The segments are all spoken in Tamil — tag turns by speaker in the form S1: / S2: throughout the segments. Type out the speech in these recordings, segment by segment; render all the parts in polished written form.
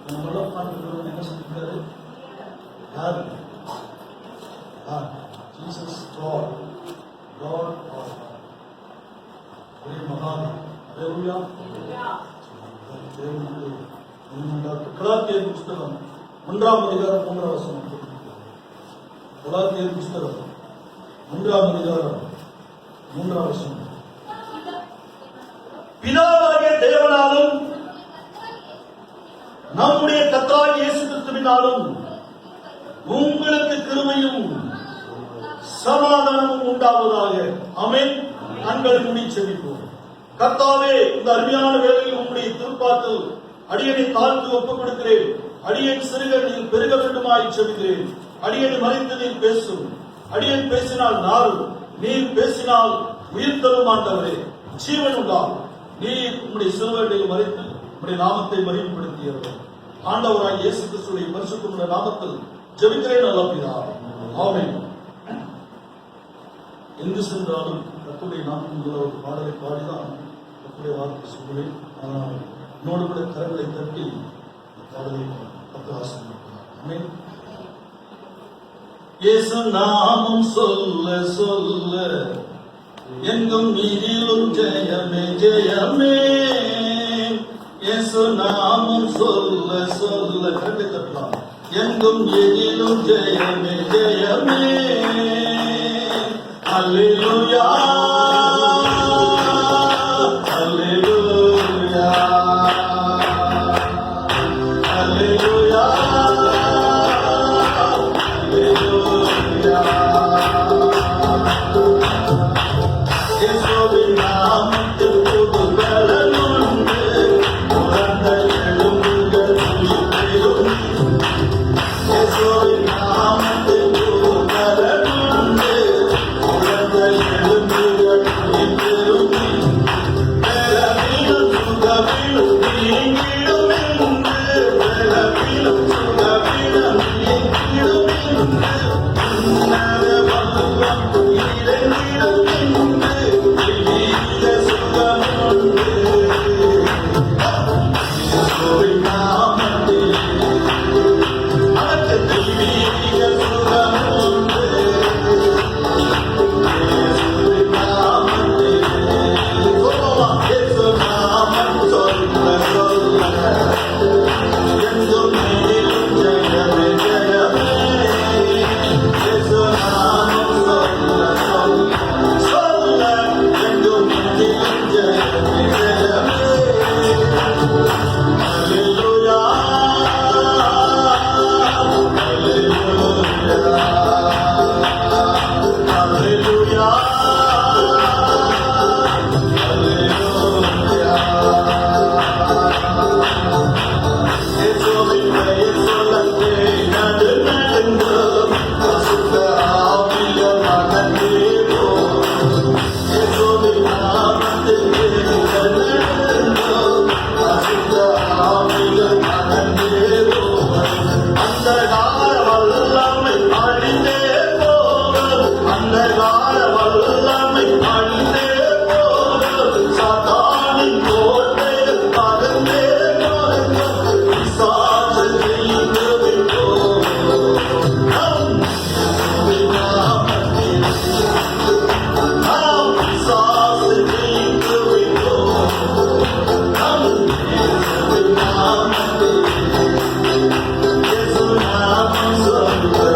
S1: என்ன சொல்லியிருக்காரு? யார்? ஜீசஸ் காட், காட் ஆர் மகான். ஹல்லேலூயா. கலாத்தியர் புஸ்தகம் 1ஆம் அதிகாரம் 3ஆம் வசனம். கலாத்தியர் புஸ்தகம் 1ஆம் அதிகாரம் 3ஆம் வசனம். பிதாவாகிய தேவனாலும் நம்முடைய கர்த்தராகிய இயேசு கிறிஸ்துவினாலும் உங்களுக்கு கிருபையும் சமாதானமும் உண்டாவதாக. ஆமென். கண்களை மூடி செபிப்போம். கர்த்தாவே, இந்த அருமையான வேளையில் உம்முடைய திருப்பாத்தில் அடியனை தாழ்த்து ஒப்புக் கொடுக்கிறேன். அடியன் சிறுக நீர் பெருக வேண்டுமாய் செபிக்கிறேன். அடியனை மறைத்து நீர் பேசும். அடியன் பேசினால் நாரும், நீர் பேசினால் உயிர் தரும். ஆண்டவரே, ஜீவன் உண்டாகும். நீர் உம்முடைய சிலுவையில் மறைத்து உம்முடைய நாமத்தை மகிமைப்படுத்தியவர். ஆண்டவராய் இயேசு கிறிஸ்துவின் பரிசுத்தமுள்ள நாமத்தில் ஜெபிக்கிறேன் நல்ல பிதாவே. ஆமென். எங்கு சென்றாலும் கர்த்தருடைய நாமத்தில் ஒரு பாடலை பாடிதான் கர்த்தருடைய வார்த்தை சொல்லுவேன். ஆனால் என்னோடு கூட கரங்களை தட்டி பாடலை கர்த்தர் ஆசீர்வதிப்பார். ஆமென். இயேசு நாமம் சொல்ல சொல்ல எங்கும் நீதியிலும் ஜெயமே ஜெயமே. இயேசு நாமம் சொல்ல சொல்ல கண்டு தட்டலாம். எங்கும் எதிலும் ஜெயமே ஜெயமே. அல்லேலூயா, அல்லேலூயா, அல்லேலூயா, அல்லேலூயா. இயேசுவின் நாமத்தில் புது பலன் உண்டு. உறந்த எலும்புகள் உயிர்த்தெழும். இயேசுவின் நாமத்தில் புது பலன் உண்டு. உறந்த எலும்புகள் உயிர்த்தெழும். பலவீனம் சுகவீனம் நீங்கிடும் என்று. பலவீனம் சுகவீனம் நீங்கிடும் என்று. உன்னத வல்லமை இறங்கிடும் என்று. தெய்வீக சுகம் உண்டு. இயேசுவின் நாமத்தில் அதற்கு தெய்வீக சுகம் உண்டு. இயேசுவின் நாமத்தில் சொல்லலாம். இயேசு நாமம் சொல்ல சொல்ல எங்கும் நீதியும் ஜெயமே ஜெயமே. இயேசு நாமம் சொல்ல சொல்ல சொல்ல எங்கும் நீதியும் ஜெயமே ஜெயமே. அல்லேலூயா, அல்லேலூயா, அல்லேலூயா, அல்லேலூயா. இயேசுவின் பெயர் சொல்லவே நடு நடுங்கும். பரிசுத்த ஆவியால் மகிழ்ந்தேவோம். இயேசுவின் நாமத்தில் பெயர் நடுங்கும். பரிசுத்த ஆவியால் மகிழ்ந்தேவோம். அந்தகார வல்லமை அழிந்தே போகும். அந்தகார வல்லமை அழிந்தே போகும். சாத்தானின் கோட்டைகள் பகந்தே போகும். பிசாசு ஜெயித்து விட்டோம். நாம் இயேசுவின் நாமத்தில் நாம் பிசாசு ஜெயித்து விட்டோம். நாம் இயேசுவின் நாமத்தில் இயேசு நாமம் சொல்ல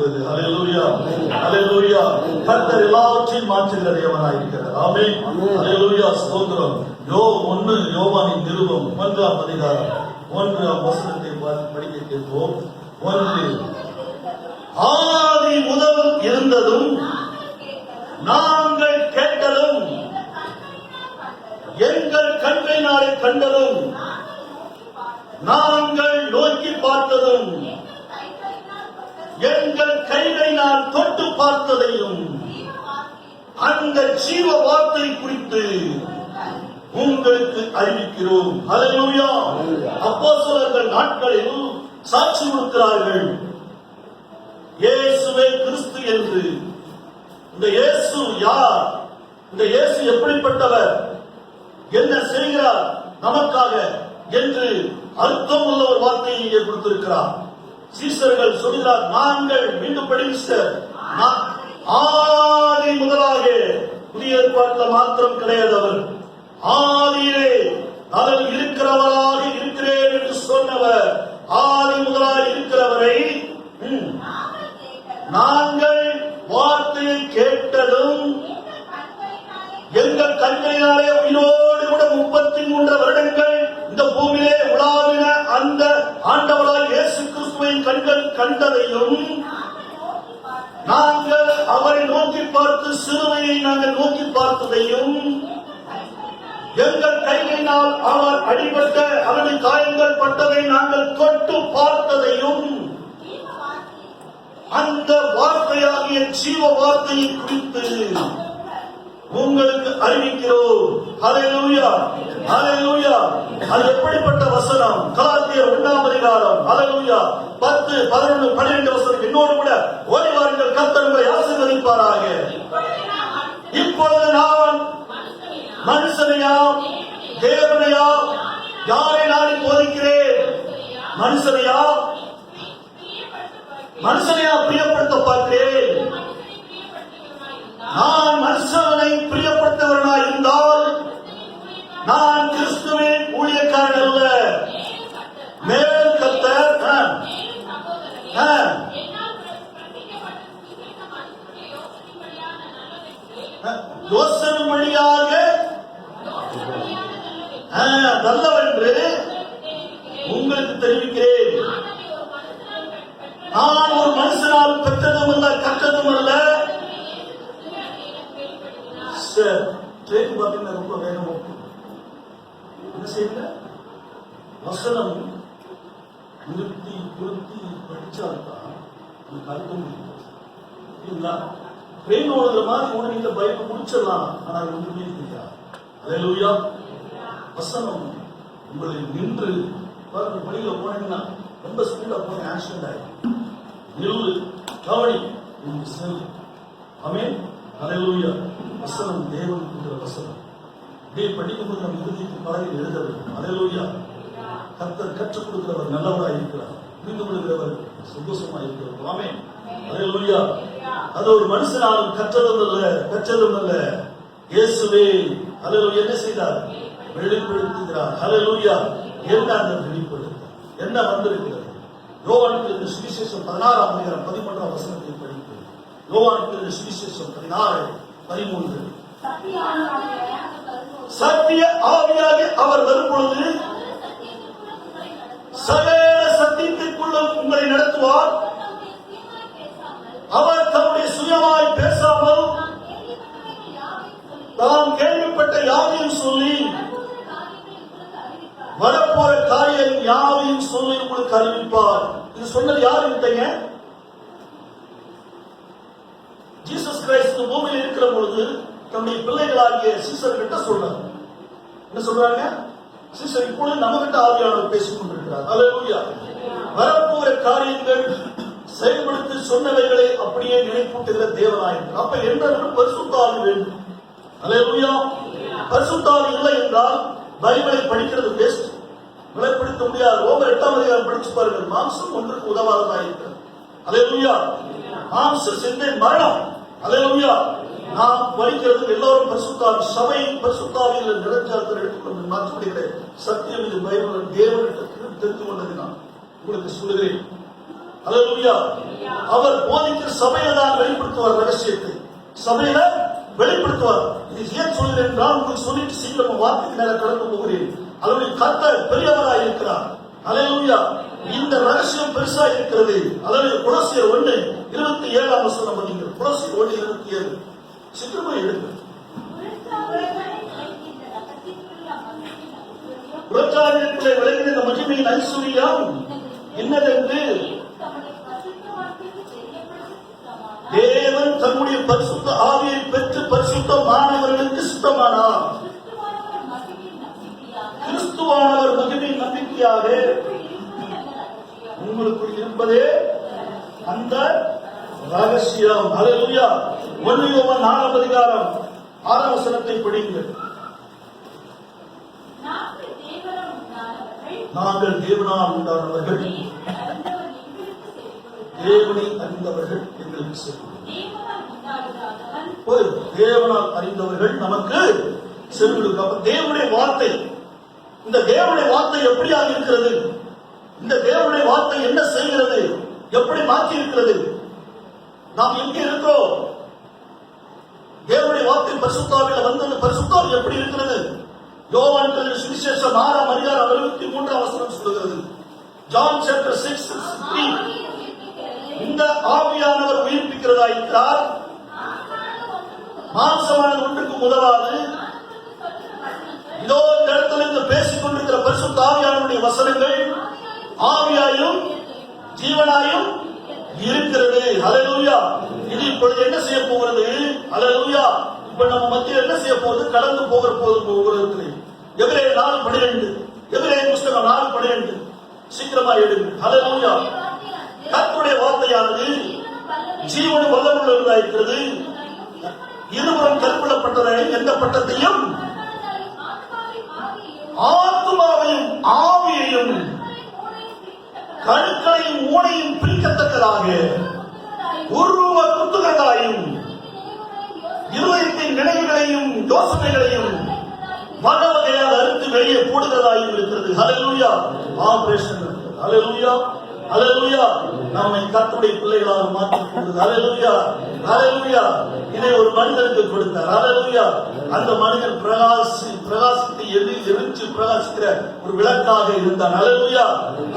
S1: போகிறது. ஹல்லேலூயா, ஹல்லேலூயா. கர்த்தர் எல்லாவற்றையும் மாற்றுகிற தேவனாய் இருக்கிறார். ஆமென், ஹல்லேலூயா, ஸ்தோத்திரம். யோவானின் நிருபம் 1ஆம் அதிகாரம் 1ஆம் வசனத்தை படிக்க கேட்போம். 1 ஆதி முதல் இருந்ததும் நாங்கள் கேட்டதும் எங்கள் கண்களினாலே கண்டதும் நாங்கள் நோக்கி பார்த்ததும் எங்கள் கைகளினால் தொட்டு பார்த்ததையும் அந்த ஜீவ வார்த்தை குறித்து உங்களுக்கு அறிவிக்கிறோம். ஹல்லேலூயா. அப்போஸ்தலர்கள் நாட்களில் சாட்சி கொடுக்கிறார்கள், இயேசுவே கிறிஸ்து என்று. இந்த இயேசு யார்? இந்த இயேசு எப்படிப்பட்டவர்? என்ன செய்கிறார் நமக்காக என்று அர்த்தம் உள்ள ஒரு வார்த்தையை இங்கே கொடுத்திருக்கிறார். சீசர்கள் சொல்கிறார், நாங்கள் மீண்டும் படிக்க ஆதி முதலாக, புதிய ஏற்பாட்டில் மாத்திரம் கிடையாது, அவர் ஆதியிலே அவர் இருக்கிறவராக இருக்கிறேன் என்று சொன்னவர், ஆதி முதலாக இருக்கிறவரை நாங்கள் வார்த்தையை கேட்டதும் எங்கள் கண்களினாலே உயிரோடு கூட 33 வருடங்கள் இந்த பூமியிலே உலாவின அந்த ஆண்டவராய் இயேசு கிறிஸ்துவின் கண்கள் கண்டதையும் நாங்கள் அவரை நோக்கி பார்த்து சிலுவையை நாங்கள் நோக்கி பார்த்ததையும் எங்கள் கைகளினால் அவர் அடிபட்ட அவரது காயங்கள் பட்டதை நாங்கள் தொட்டு பார்த்ததையும் அந்த வார்த்தையாகிய ஜீவ வார்த்தையை குறித்து உங்களுக்கு அறிவிக்கிறோம். ஹல்லேலூயா, ஹல்லேலூயா. அது எப்படிப்பட்ட வசனம்? கலாத்தியர் 1ஆம் அதிகாரம், ஹல்லேலூயா, 10, 11, 12 வசனம். என்னோடு கூட ஓடி வாருங்கள், கர்த்தர் உங்களை ஆசீர்வதிப்பாராக. இப்பொழுது நான் மனுஷனையா தேவனையா யாரை நாடி போதிக்கிறேன்? மனுஷனையா பிரியப்படுத்த பார்க்கிறேன். நான் மனுஷனை பிரியப்பட்டவனாய் இருந்தால் நான் கிறிஸ்துவின் ஊழியக்காரன் அல்ல. மேலும் கர்த்தர் யோசனை வழியாக நல்லவென்று உங்களுக்கு தெரிவிக்கிறேன். நான் ஒரு மனுஷனால் பெற்றதும் அல்ல, கற்றதும் அல்ல. ட்ரெயின் பார்த்தீங்கன்னா ரொம்ப வேகமா என்ன செய்யல, வசனம் நிறுத்தி நிறுத்தி படிச்சால்தான் அர்த்தம் இல்லைங்களா? ட்ரெயின் ஓடுற மாதிரி ஓடி இந்த பைக் முடிச்சிடலாம், ஆனா ஒன்றுமே தெரியாது. ஹல்லேலூயா. வசனம் உங்களை நின்று வழியில போனீங்கன்னா ரொம்ப ஸ்பீடா போன ஆக்சிடென்ட் ஆயிடும். நில்லு, கவனி, செல். ஆமென், ஹல்லேலூயா. வசனம் தேவன் கொடுக்கிற வசனம். இப்படியே படிக்கும்போது நம்ம இறுதிக்கு பறவை எழுத வேண்டும். ஹல்லேலூயா. கர்த்தர் கற்றுக் கொடுக்கிறவர் நல்லவராக இருக்கிறார், புரிந்து கொள்கிறவர் சந்தோஷமா இருக்கிறவர். ஆமென், ஹல்லேலூயா. அது ஒரு மனுஷனாலும் கற்றதும் அல்ல, இயேசுவே ஹல்லேலூயா என்ன செய்தார்? வெளிப்படுத்துகிறார். ஹல்லேலூயா. என்ன அந்த வெளிப்படுத்த என்ன வந்திருக்கிறது? யோவானுக்கு சுவிசேஷம் 16ஆம் அதிகாரம் 13ஆம் வசனத்தை படித்து, யோவானுக்கு சுவிசேஷம் 16:13. சத்திய ஆவியாக அவர் வரும்பொழுது சகல சத்தியத்திற்குள்ளும் உங்களை நடத்துவார். அவர் தம்முடைய சுயமாய் பேசாமல் தாம் கேள்விப்பட்ட யாவையும் சொல்லி வரப்போற காரியம் யாவையும் சொல்லி உங்களுக்கு அறிவிப்பார். இது சொன்னது யாரு கிட்டங்க? ஜீசஸ் கிரைஸ்ட் பூமியில் இருக்கிற பொழுது தன்னுடைய பிள்ளைகளாகிய சீசர் கிட்ட சொல்றாங்க. என்ன சொல்றாங்க? சீசர் இப்பொழுது நம்ம கிட்ட ஆவியானவர் பேசிக் கொண்டிருக்கிறார். ஹல்லேலூயா. வரப்போற காரியங்கள் செயல்படுத்தி சொன்னவைகளை அப்படியே நினைப்பூட்டுகிற தேவனாயிருக்கிறார். அப்ப என்ன பரிசுத்த ஆவி வேண்டும். ஹல்லேலூயா. பரிசுத்த ஆவி இல்லை என்றால் பைபிளை படிக்கிறது பெஸ்ட். வெளிப்படுத்த முடியாது. ரோமர் 8ஆம் அதிகாரம் படிச்சு பாருங்கள். மாம்சம் ஒன்றுக்கு உதவாததாக இருக்கிறது. ஹல்லேலூயா. மாம்ச சிந்தை மரணம். ஹல்லேலூயா. நாம் படிக்கிறது எல்லாரும் பரிசுத்தாவி, சபை பரிசுத்தாவியில் நிரஞ்சாரத்தில் எடுத்துக்கொண்டு மாற்றப்படுகிற சத்தியம். இது பைபிள் தேவனிடத்தில் தெரிந்து கொண்டது. நான் உங்களுக்கு சொல்லுகிறேன், அல்லேலூயா. அவர் போதிக்கிற சபையில தான் வெளிப்படுத்துவார் ரகசியத்தை, சபையில வெளிப்படுத்துவார். இது ஏன் சொல்கிறேன் என்றால் உங்களுக்கு சொல்லிட்டு சீக்கிரம் வார்த்தைக்கு நேரம் கடந்து போகிறேன். அவருடைய கர்த்தர் பெரியவராய் இருக்கிறார். அல்லேலூயா. இந்த ரகசியம் பெருசா இருக்கிறது. அதாவது கொலோசியர் 1:27 படிங்கள். கொலோசியர் 1:27 சீக்கிரமா எடுங்க. புறச்சாரியத்திலே விளங்கின இந்த மகிமையின் ஐஸ்வர்யம் என்னதென்று தேவன் தன்னுடைய பரிசுத்த ஆவியை பெற்று பரிசுத்தமானவர்களுக்கு சுத்தமானார். கிறிஸ்துவானவர் மகிமையின் நம்பிக்கையாக உங்களுக்குள் இருப்பதே அந்த ரகசியம். அல்லேலூயா. 1 யோவான் 4:6 படிங்கள். நாங்கள் தேவனால் உண்டானவர்கள், தேவனை அறிந்தவர்கள் எங்களுக்கு செல்வோம். தேவனால் அறிந்தவர்கள் நமக்கு செல்வோம். அப்ப தேவனுடைய வார்த்தை, இந்த தேவனுடைய வார்த்தை எப்படியாக இருக்கிறது? இந்த தேவனுடைய வார்த்தை என்ன செய்கிறது? எப்படி மாற்றி இருக்கிறது? நாம் எங்கே இருக்கிறோம்? தேவனுடைய வார்த்தை பரிசுத்தாவில வந்தது. பரிசுத்தாவி எப்படி இருக்கிறது? யோவான் சுவிசேஷம் 6:63 சொல்லுகிறது. ஜான் சாப்டர் 6:3 இந்த ஆவியானவர் உயிர்ப்பிக்கிறதா இருக்கிறார். மாம்சமானது ஒன்றுக்கு உதவாது. இதோ இந்த இடத்துல இருந்து பேசிக் கொண்டிருக்கிற பரிசுத்த ஆவியானவருடைய வசனங்கள் ஆவியாயும் ஜீவனாயும் இருக்கிறது. அல்லேலூயா. இது இப்பொழுது என்ன செய்ய போகிறது? அல்லேலூயா. இப்ப நம்ம மத்தியில் என்ன செய்ய போகுது? கடந்து போகிறது. எபிரேயர் 4:12 எபிரேயர் புத்தகம் 4:12 சீக்கிரமா எடுங்க. அல்லேலூயா. கர்த்தருடைய வார்த்தையானது ஜீவனும் வல்லமையுள்ளதா இருக்கிறது. இருவரும் கற்பிடப்பட்டதை எந்த பட்டத்தையும் ஆத்மாவையும் ஆவியையும் கணுக்களையும் மூளையும் பிரிக்கத்தக்கதாக உருவ குத்துகிறதாயும் இருதயத்தின் நினைவுகளையும் யோசனைகளையும் வகை வகையாக அறுத்து வெளியே போடுகிறதாயும் இருக்கிறது. அல்லேலூயா. ஆபரேஷன். அல்லேலூயா. அல்லேலூயா. நம்மை கர்த்தருடைய பிள்ளைகளாக மாற்றிக் கொண்டது. அல்லேலூயா. அல்லேலூயா. இதை ஒரு மனிதனுக்கு கொடுத்தார். அல்லேலூயா. அந்த மனிதன் பிரகாசித்து எரிஞ்சு பிரகாசிக்கிற ஒரு விளக்காக இருந்தான். அல்லேலூயா.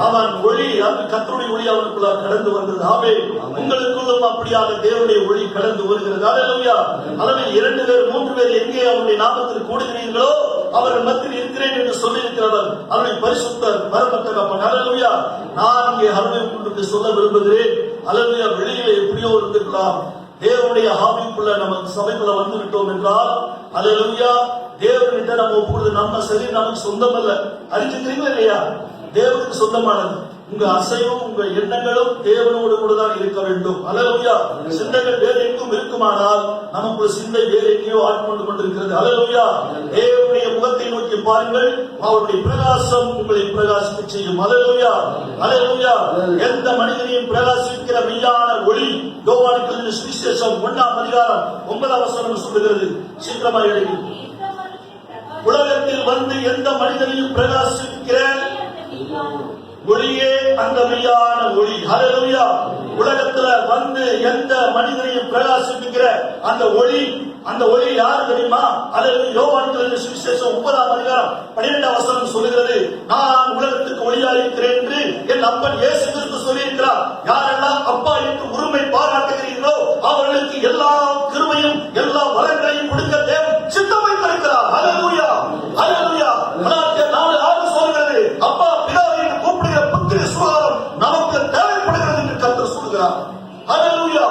S1: அவன் ஒளி, அந்த கர்த்தருடைய ஒளி அவனுக்குள்ள கடந்து வந்தது. ஆமே. உங்களுக்குள்ளும் அப்படியாக தேவனுடைய ஒளி கடந்து வருகிறது. அல்லேலூயா. அளவில் 2 பேர் 3 பேர் எங்கே அவருடைய நாமத்தில் கூடுகிறீர்களோ அவர்கள் மத்தியில் இருக்கிறேன் என்று சொல்லி இருக்கிறவர் அவருடைய பரிசுத்தர் பரமத்தகப்பன். அல்லேலூயா. நான் இங்கே உங்களுக்கு சொல்ல விரும்புகிறேன். அல்லேலூயா. வெளியில எப்படியோ இருந்திருக்கலாம். தேவனுடைய ஆவிக்குள்ள நம்ம சபைக்குள்ள வந்து விட்டோம் என்றால் அல்லேலூயா, தேவன்கிட்ட நம்ம ஒப்புறது நம்ம சரி நமக்கு சொந்தம் அல்ல. அறிஞ்சுக்கிறீங்களா இல்லையா? தேவனுக்கு சொந்தமானது. உங்க அசைவும் உங்க எண்ணங்களும் தேவனோடு கூட தான் இருக்க வேண்டும். அல்லேலூயா. சிந்தைகள் வேறு எங்கும் இருக்குமானால் நமக்கு சிந்தை வேறு எங்கேயோ ஆட்கொண்டு கொண்டிருக்கிறது. அல்லேலூயா. தேவனுடைய முகத்தை நோக்கி பாருங்கள், அவருடைய பிரகாசம் உங்களை பிரகாசிக்க செய்யும். அல்லேலூயா. அல்லேலூயா. எந்த மனிதனையும் பிரகாசிக்கிற மெய்யான ஒளி யோவானுக்கு சுவிசேஷம் 1:9 சொல்லுகிறது. சீக்கிரமா எழுதி. உலகத்தில் வந்து எந்த மனிதனையும் பிரகாசிக்கிற ஒளியே அந்த மெய்யான ஒளி. அல்லேலூயா. உலகத்துல வந்து எந்த மனிதனையும் பிரகாசிக்கிற அந்த ஒளி, அந்த ஒளி யாரு தெரியுமா? அல்லேலூயா. யோவான் சுவிசேஷம் 9:12 சொல்லுகிறது, நான் உலகத்துக்கு ஒளியாக இருக்கிறேன் என்று என் அப்பன் இயேசு கிறிஸ்து சொல்லியிருக்கிறார். யாரெல்லாம் அப்பா என்று உரிமை பாராட்டுகிறீர்களோ அவர்களுக்கு எல்லா கிருபையும் எல்லா வரங்களையும் கொடுக்க தேவன் சித்தம் வைத்திருக்கிறார். அல்லேலூயா. அல்லேலூயா. 4:6 சொல்கிறது, அப்பா பிதாவை கூப்பிடுகிற புத்திர சுகாரம் நமக்கு தேவைப்படுகிறது என்று கர்த்தர் சொல்கிறார். அல்லேலூயா.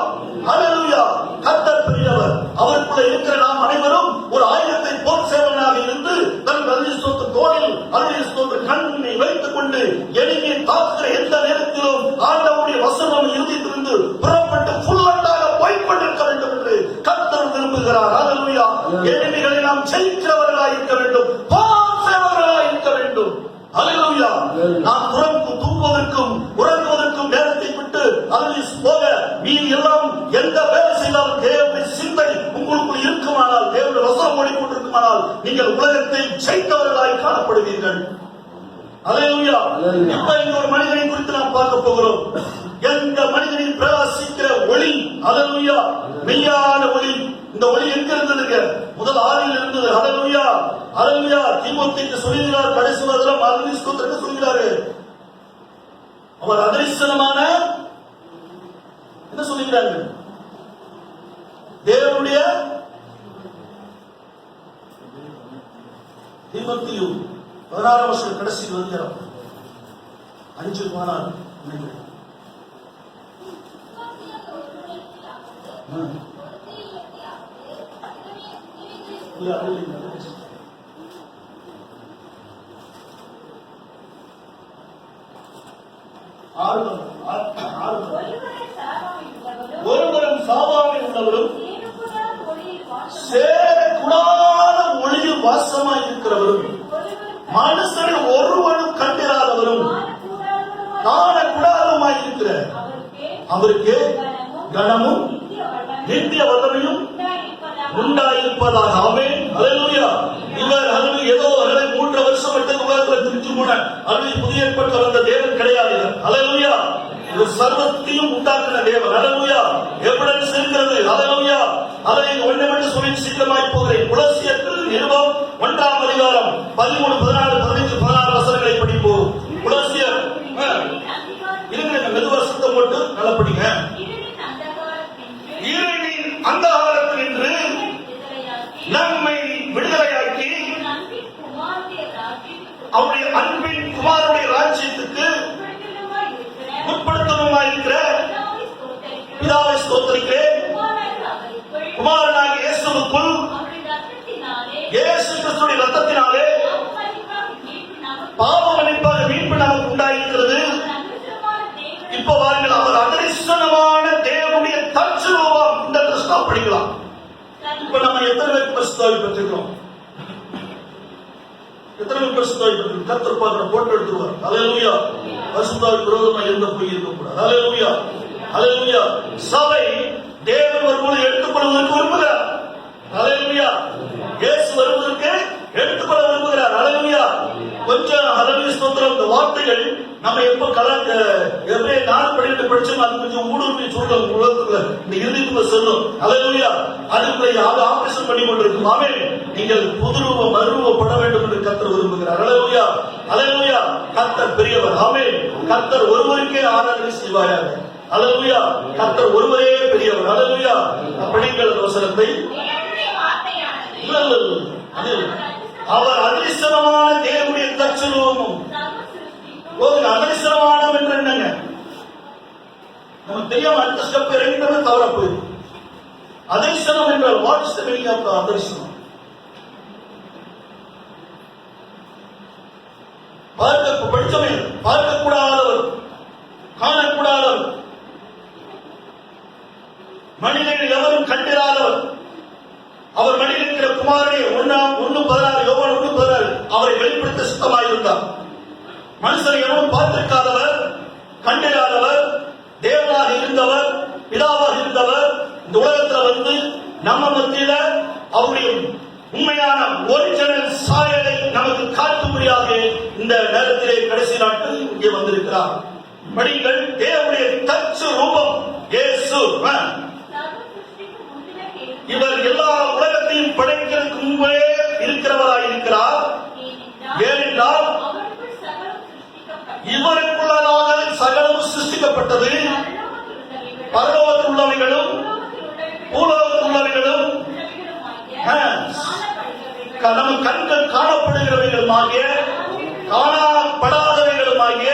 S1: அல்லேலூயா. கர்த்தர் பெரியவர். அவருக்குள்ள இருக்கிற நாம் அனைவரும் ஒரு ஆயுதத்தை போர் சேவனாக இருந்து தன் ரஜிஸ்தோத்திர தோளில் ரஜிஸ்தோத்திர கண்ணை வைத்துக் கொண்டு எளிமையை தாக்குகிற எந்த நேரத்திலும் ஆண்டவருடைய வசனம் இறுதியிலிருந்து புறப்பட்டு ஃபுல்லட்டாக போய்கொண்டிருக்க வேண்டும் என்று கர்த்தர் விரும்புகிறார். அல்லேலூயா. எளிமைகளை நாம் ஜெயிக்கிறவர்களாக இருக்க வேண்டும், போர் சேவர்களாக இருக்க வேண்டும். அல்லேலூயா. நாம் தூங்குவதற்கும் உறங்குவதற்கும் நேரத்தை விட்டு அதில் போக மீன் எல்லாம் எந்த வேலை செய்தாலும் தேவனுடைய சிந்தை உங்களுக்குள் இருக்குமானால், தேவனுடைய வசனம் ஓடிக்கொண்டிருக்குமானால் நீங்கள் உலகத்தை ஜெயித்தவர்களாய் காணப்படுவீர்கள். அல்லேலூயா. இப்ப இந்த ஒரு மனிதனை குறித்து நாம் பார்க்க போகிறோம். எந்த இந்த மனிதனில் பிரகாசிக்கிற ஒளி, ஹல்லேலூயா, மெய்யான ஒளி. இந்த ஒளி எங்க இருந்ததுங்க? முதல் ஆதியில் இருந்தது. ஹல்லேலூயா, ஹல்லேலூயா. தீமோத்தேயுக்கு சொல்லுகிறார், கடைசி வசனம் அர்த்தஸ்தோத்திரத்துக்கு சொல்கிறாரு, அவர் அதரிசனமான என்ன சொல்லுகிறாங்க? தேவனுடைய தீமோத்தேயு 16 வருஷம் கடைசி வருகிறார். 5 போனார். ஒருவரும் சாவாமை உள்ளவரும் சேரக்கூடாத ஒளியில் வாசமாய் இருக்கிறவரும் மனுஷனை ஒருவனும் கண்டிராதவரும் காணக்கூடாதமாய் இருக்கிற அவருக்கு கனமும் நித்திய வல்லமையும் உண்டாயிருப்பதாக. ஆமென், ஹல்லேலூயா. இவர் ஏதோ 3 வருஷம் மட்டும் உலகத்தில் திருச்சி போன புதிய ஏற்பட்ட வந்த தேவன் கிடையாது. ஹல்லேலூயா. இவர் சர்வத்தையும் உண்டாக்குன தேவன். ஹல்லேலூயா. எவிடன்ஸ் இருக்கிறது. ஹல்லேலூயா. அதை ஒன்றை மட்டும் சொல்லி சீக்கிரமாய் போகிறேன். கொலோசியர் நிருபம் 1ஆம் அதிகாரம் 13, 14, 15, 16 வசனங்களை படிப்போம். கொலோசியர் இருங்க, மெதுவா சத்தம் போட்டு நல்லா படிங்க. இருளின் அந்தகாரத்தில் நின்று நம்மை விடுதலையாக்கி அவருடைய அன்பின் குமாரனுடைய ராஜ்யத்துக்கு உட்படுத்தணுமாய் இருக்கிற பிதாவை ஸ்தோத்திரிக்கிறேன். குமாரனாகிய இயேசுவுக்குள் இயேசு கிறிஸ்துவின் ரத்தத்தினாலே பாவ மன்னிப்பாக மீட்பு நமக்கு உண்டாயிருக்கிறது. இப்ப வாருங்கள், அவர் அதரிசனமான தேவனுடைய தற்சுரூபம். இந்த கிறிஸ்துவ படிக்கலாம். இப்ப நம்ம எத்தனை பேர் பரிசுத்தாவி பெற்றிருக்கிறோம்? எத்தனை பேர் பரிசுத்தாவி பெற்றிருக்கோம்? கர்த்தர் பார்க்கிற போட்டோ எடுத்துருவார். ஹல்லேலூயா. பரிசுத்தாவி விரோதமா எந்த போய் இருக்கக்கூடாது. ஹல்லேலூயா, ஹல்லேலூயா. சபை தேவன் வரும்போது எடுத்துக்கொள்வதற்கு விரும்புகிறார். ஹல்லேலூயா. இயேசு வருவதற்கு எடுத்துக்கொள்ள விரும்புகிறார். ஹல்லேலூயா. கொஞ்சம் ஹல்லேலூயா ஸ்தோத்திரம். இந்த வார்த்தைகள் நம்ம எப்ப எவ்வளவு 4 படிச்சோம், அது கொஞ்சம் ஊடுருவி சூழல் உலகத்துல இந்த இறுதிக்குள்ள செல்லும். ஹல்லேலூயா. அதுக்குள்ள ஆபரேஷன் பண்ணி கொண்டிருக்கும். ஆமென். நீங்கள் புதுரூப மறுரூபப்பட வேண்டும் என்று கர்த்தர் விரும்புகிறார். ஹல்லேலூயா, ஹல்லேலூயா. கர்த்தர் பெரியவர். ஆமென். கர்த்தர் ஒருவருக்கே ஆராதனை செய்வாயாக. ஹல்லேலூயா. கர்த்தர் ஒருவரே பெரியவர். ஹல்லேலூயா. படிங்கள் வசனத்தை. அவர் அதிர்ஷ்டமான தேவனுடைய தற்சுரூபமும். அதரிசனமானம் என்று என்னங்க? நமக்கு தெரியாம அடுத்த ஸ்டெப் இறங்கிட்டோம்னா தவற போயிடும். அதரிசனம் என்றால் what is the meaning of அதரிசனம்? படிச்சவை பார்க்கக்கூடாதவர், காணக்கூடாதவர், மனிதர்கள் எவரும் கண்டிராதவர், அவர் மனிதன் இருக்கிற குமாரனை 1:16 யோவான் 1:16 அவரை வெளிப்படுத்த சுத்தமாயிருந்தார். மனுஷரை எவரும் பார்த்திருக்காதவர், கண்டிராதவர், தேவனாக இருந்தவர், பிதாவாக இருந்தவர் இந்த உலகத்தில் வந்து நம்ம மத்தியில அவருடைய உண்மையான ஒரிஜினல் சாயலை நமக்கு காட்டும்படியாக இந்த நேரத்திலே கடைசி நாட்கள் இங்கே வந்திருக்கிறார். படிங்கள். தேவனுடைய தற்சுரூபம் இயேசு. இவர் எல்லா உலகத்தையும் படைக்கிறதுக்கு முன்பே இருக்கிறவராய் இருக்கிறார். ஏனென்றால் இவருக்குள்ளதாக சகலம் சிருஷ்டிக்கப்பட்டது. பரலோகத்தில் உள்ளவைகளும் பூலோகத்தில் உள்ளவைகளும் நம்ம கண்கள் காணப்படுகிறவைகளுமாகிய காணப்படாதவைகளுமாகிய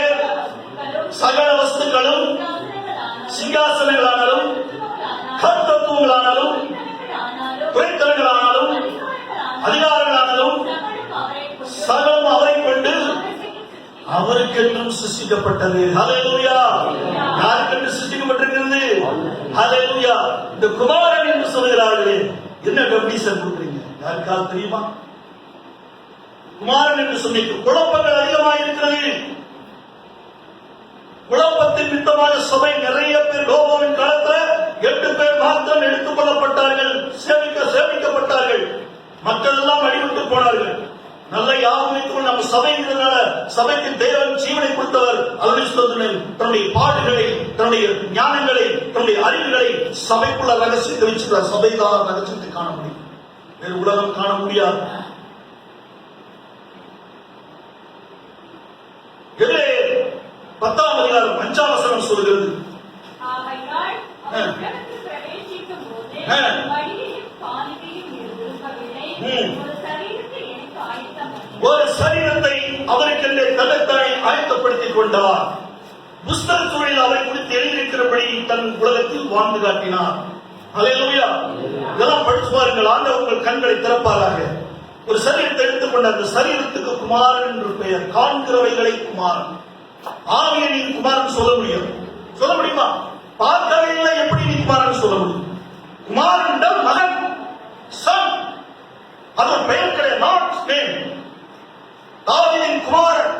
S1: சகல வஸ்துக்களும் சிங்காசனங்களானாலும் கர்த்தத்துவங்களானாலும் குறைத்தல்களானாலும் அதிகாரங்களானாலும் சகலம் அவரை கொண்டு அவருக்கென்றும் சிருஷ்டிக்கப்பட்டது. ஹல்லேலூயா. யாருக்கென்று சிருஷ்டிக்கப்பட்டிருக்கிறது? ஹல்லேலூயா. இந்த குமாரன் என்று சொல்கிறார்களே, என்ன டெபினிஷன் கொடுக்குறீங்க? யாருக்காவது தெரியுமா? குமாரன் என்று சொன்னிக்கு குழப்பங்கள் அதிகமாக இருக்கிறது. குழப்பத்தின் மித்தமாக சபை நிறைய பேர் லோகோவின் காலத்தில் 8 பேர் மாத்திரம் எடுத்துக் கொள்ளப்பட்டார்கள், சேமிக்கப்பட்டார்கள். மக்கள் எல்லாம் அடிபட்டு போனார்கள். நல்ல யாவும் நம்ம சபைங்கிறதுனால சபைக்கு தேவன் ஜீவனை கொடுத்தவர். தன்னுடைய பாடுகளை, தன்னுடைய ஞானங்களை, தன்னுடைய அறிவுகளை சபைக்குள்ள ரகசியத்தை வச்சுக்கிறார். சபைதான் ரகசியத்தை காண முடியும், வேறு உலகம் காண முடியாது. எபிரேயர் 10ஆம் அதிகாரம் 5ஆம் வசனம் சொல்கிறது, ஒரு சரீரத்தை அவருக்கென்றே தன்னைத்தானே ஆயத்தப்படுத்திக் கொண்டார். புஸ்தகத்துறையில் அவரை குறித்து எழுதியிருக்கிறபடி தன் உலகத்தில் வாழ்ந்து காட்டினார். அல்லேலூயா. இதெல்லாம் படிச்சு பாருங்கள். ஆண்டவர் உங்கள் கண்களை திறப்பாராக. ஒரு சரீரத்தை எடுத்துக்கொண்ட அந்த சரீரத்துக்கு குமாரன் என்று பெயர். காண்கிறவைகளை குமாரன், ஆவியனின் குமாரன் சொல்ல முடியும். சொல்ல முடியுமா? பார்க்கவில்லை, எப்படி நீ குமாரன் சொல்ல முடியும்? குமாரன் என்றால் மகன், சன். அது பெயர் கிடையாது, நாட் நேம். தாவீதின் குமாரன்,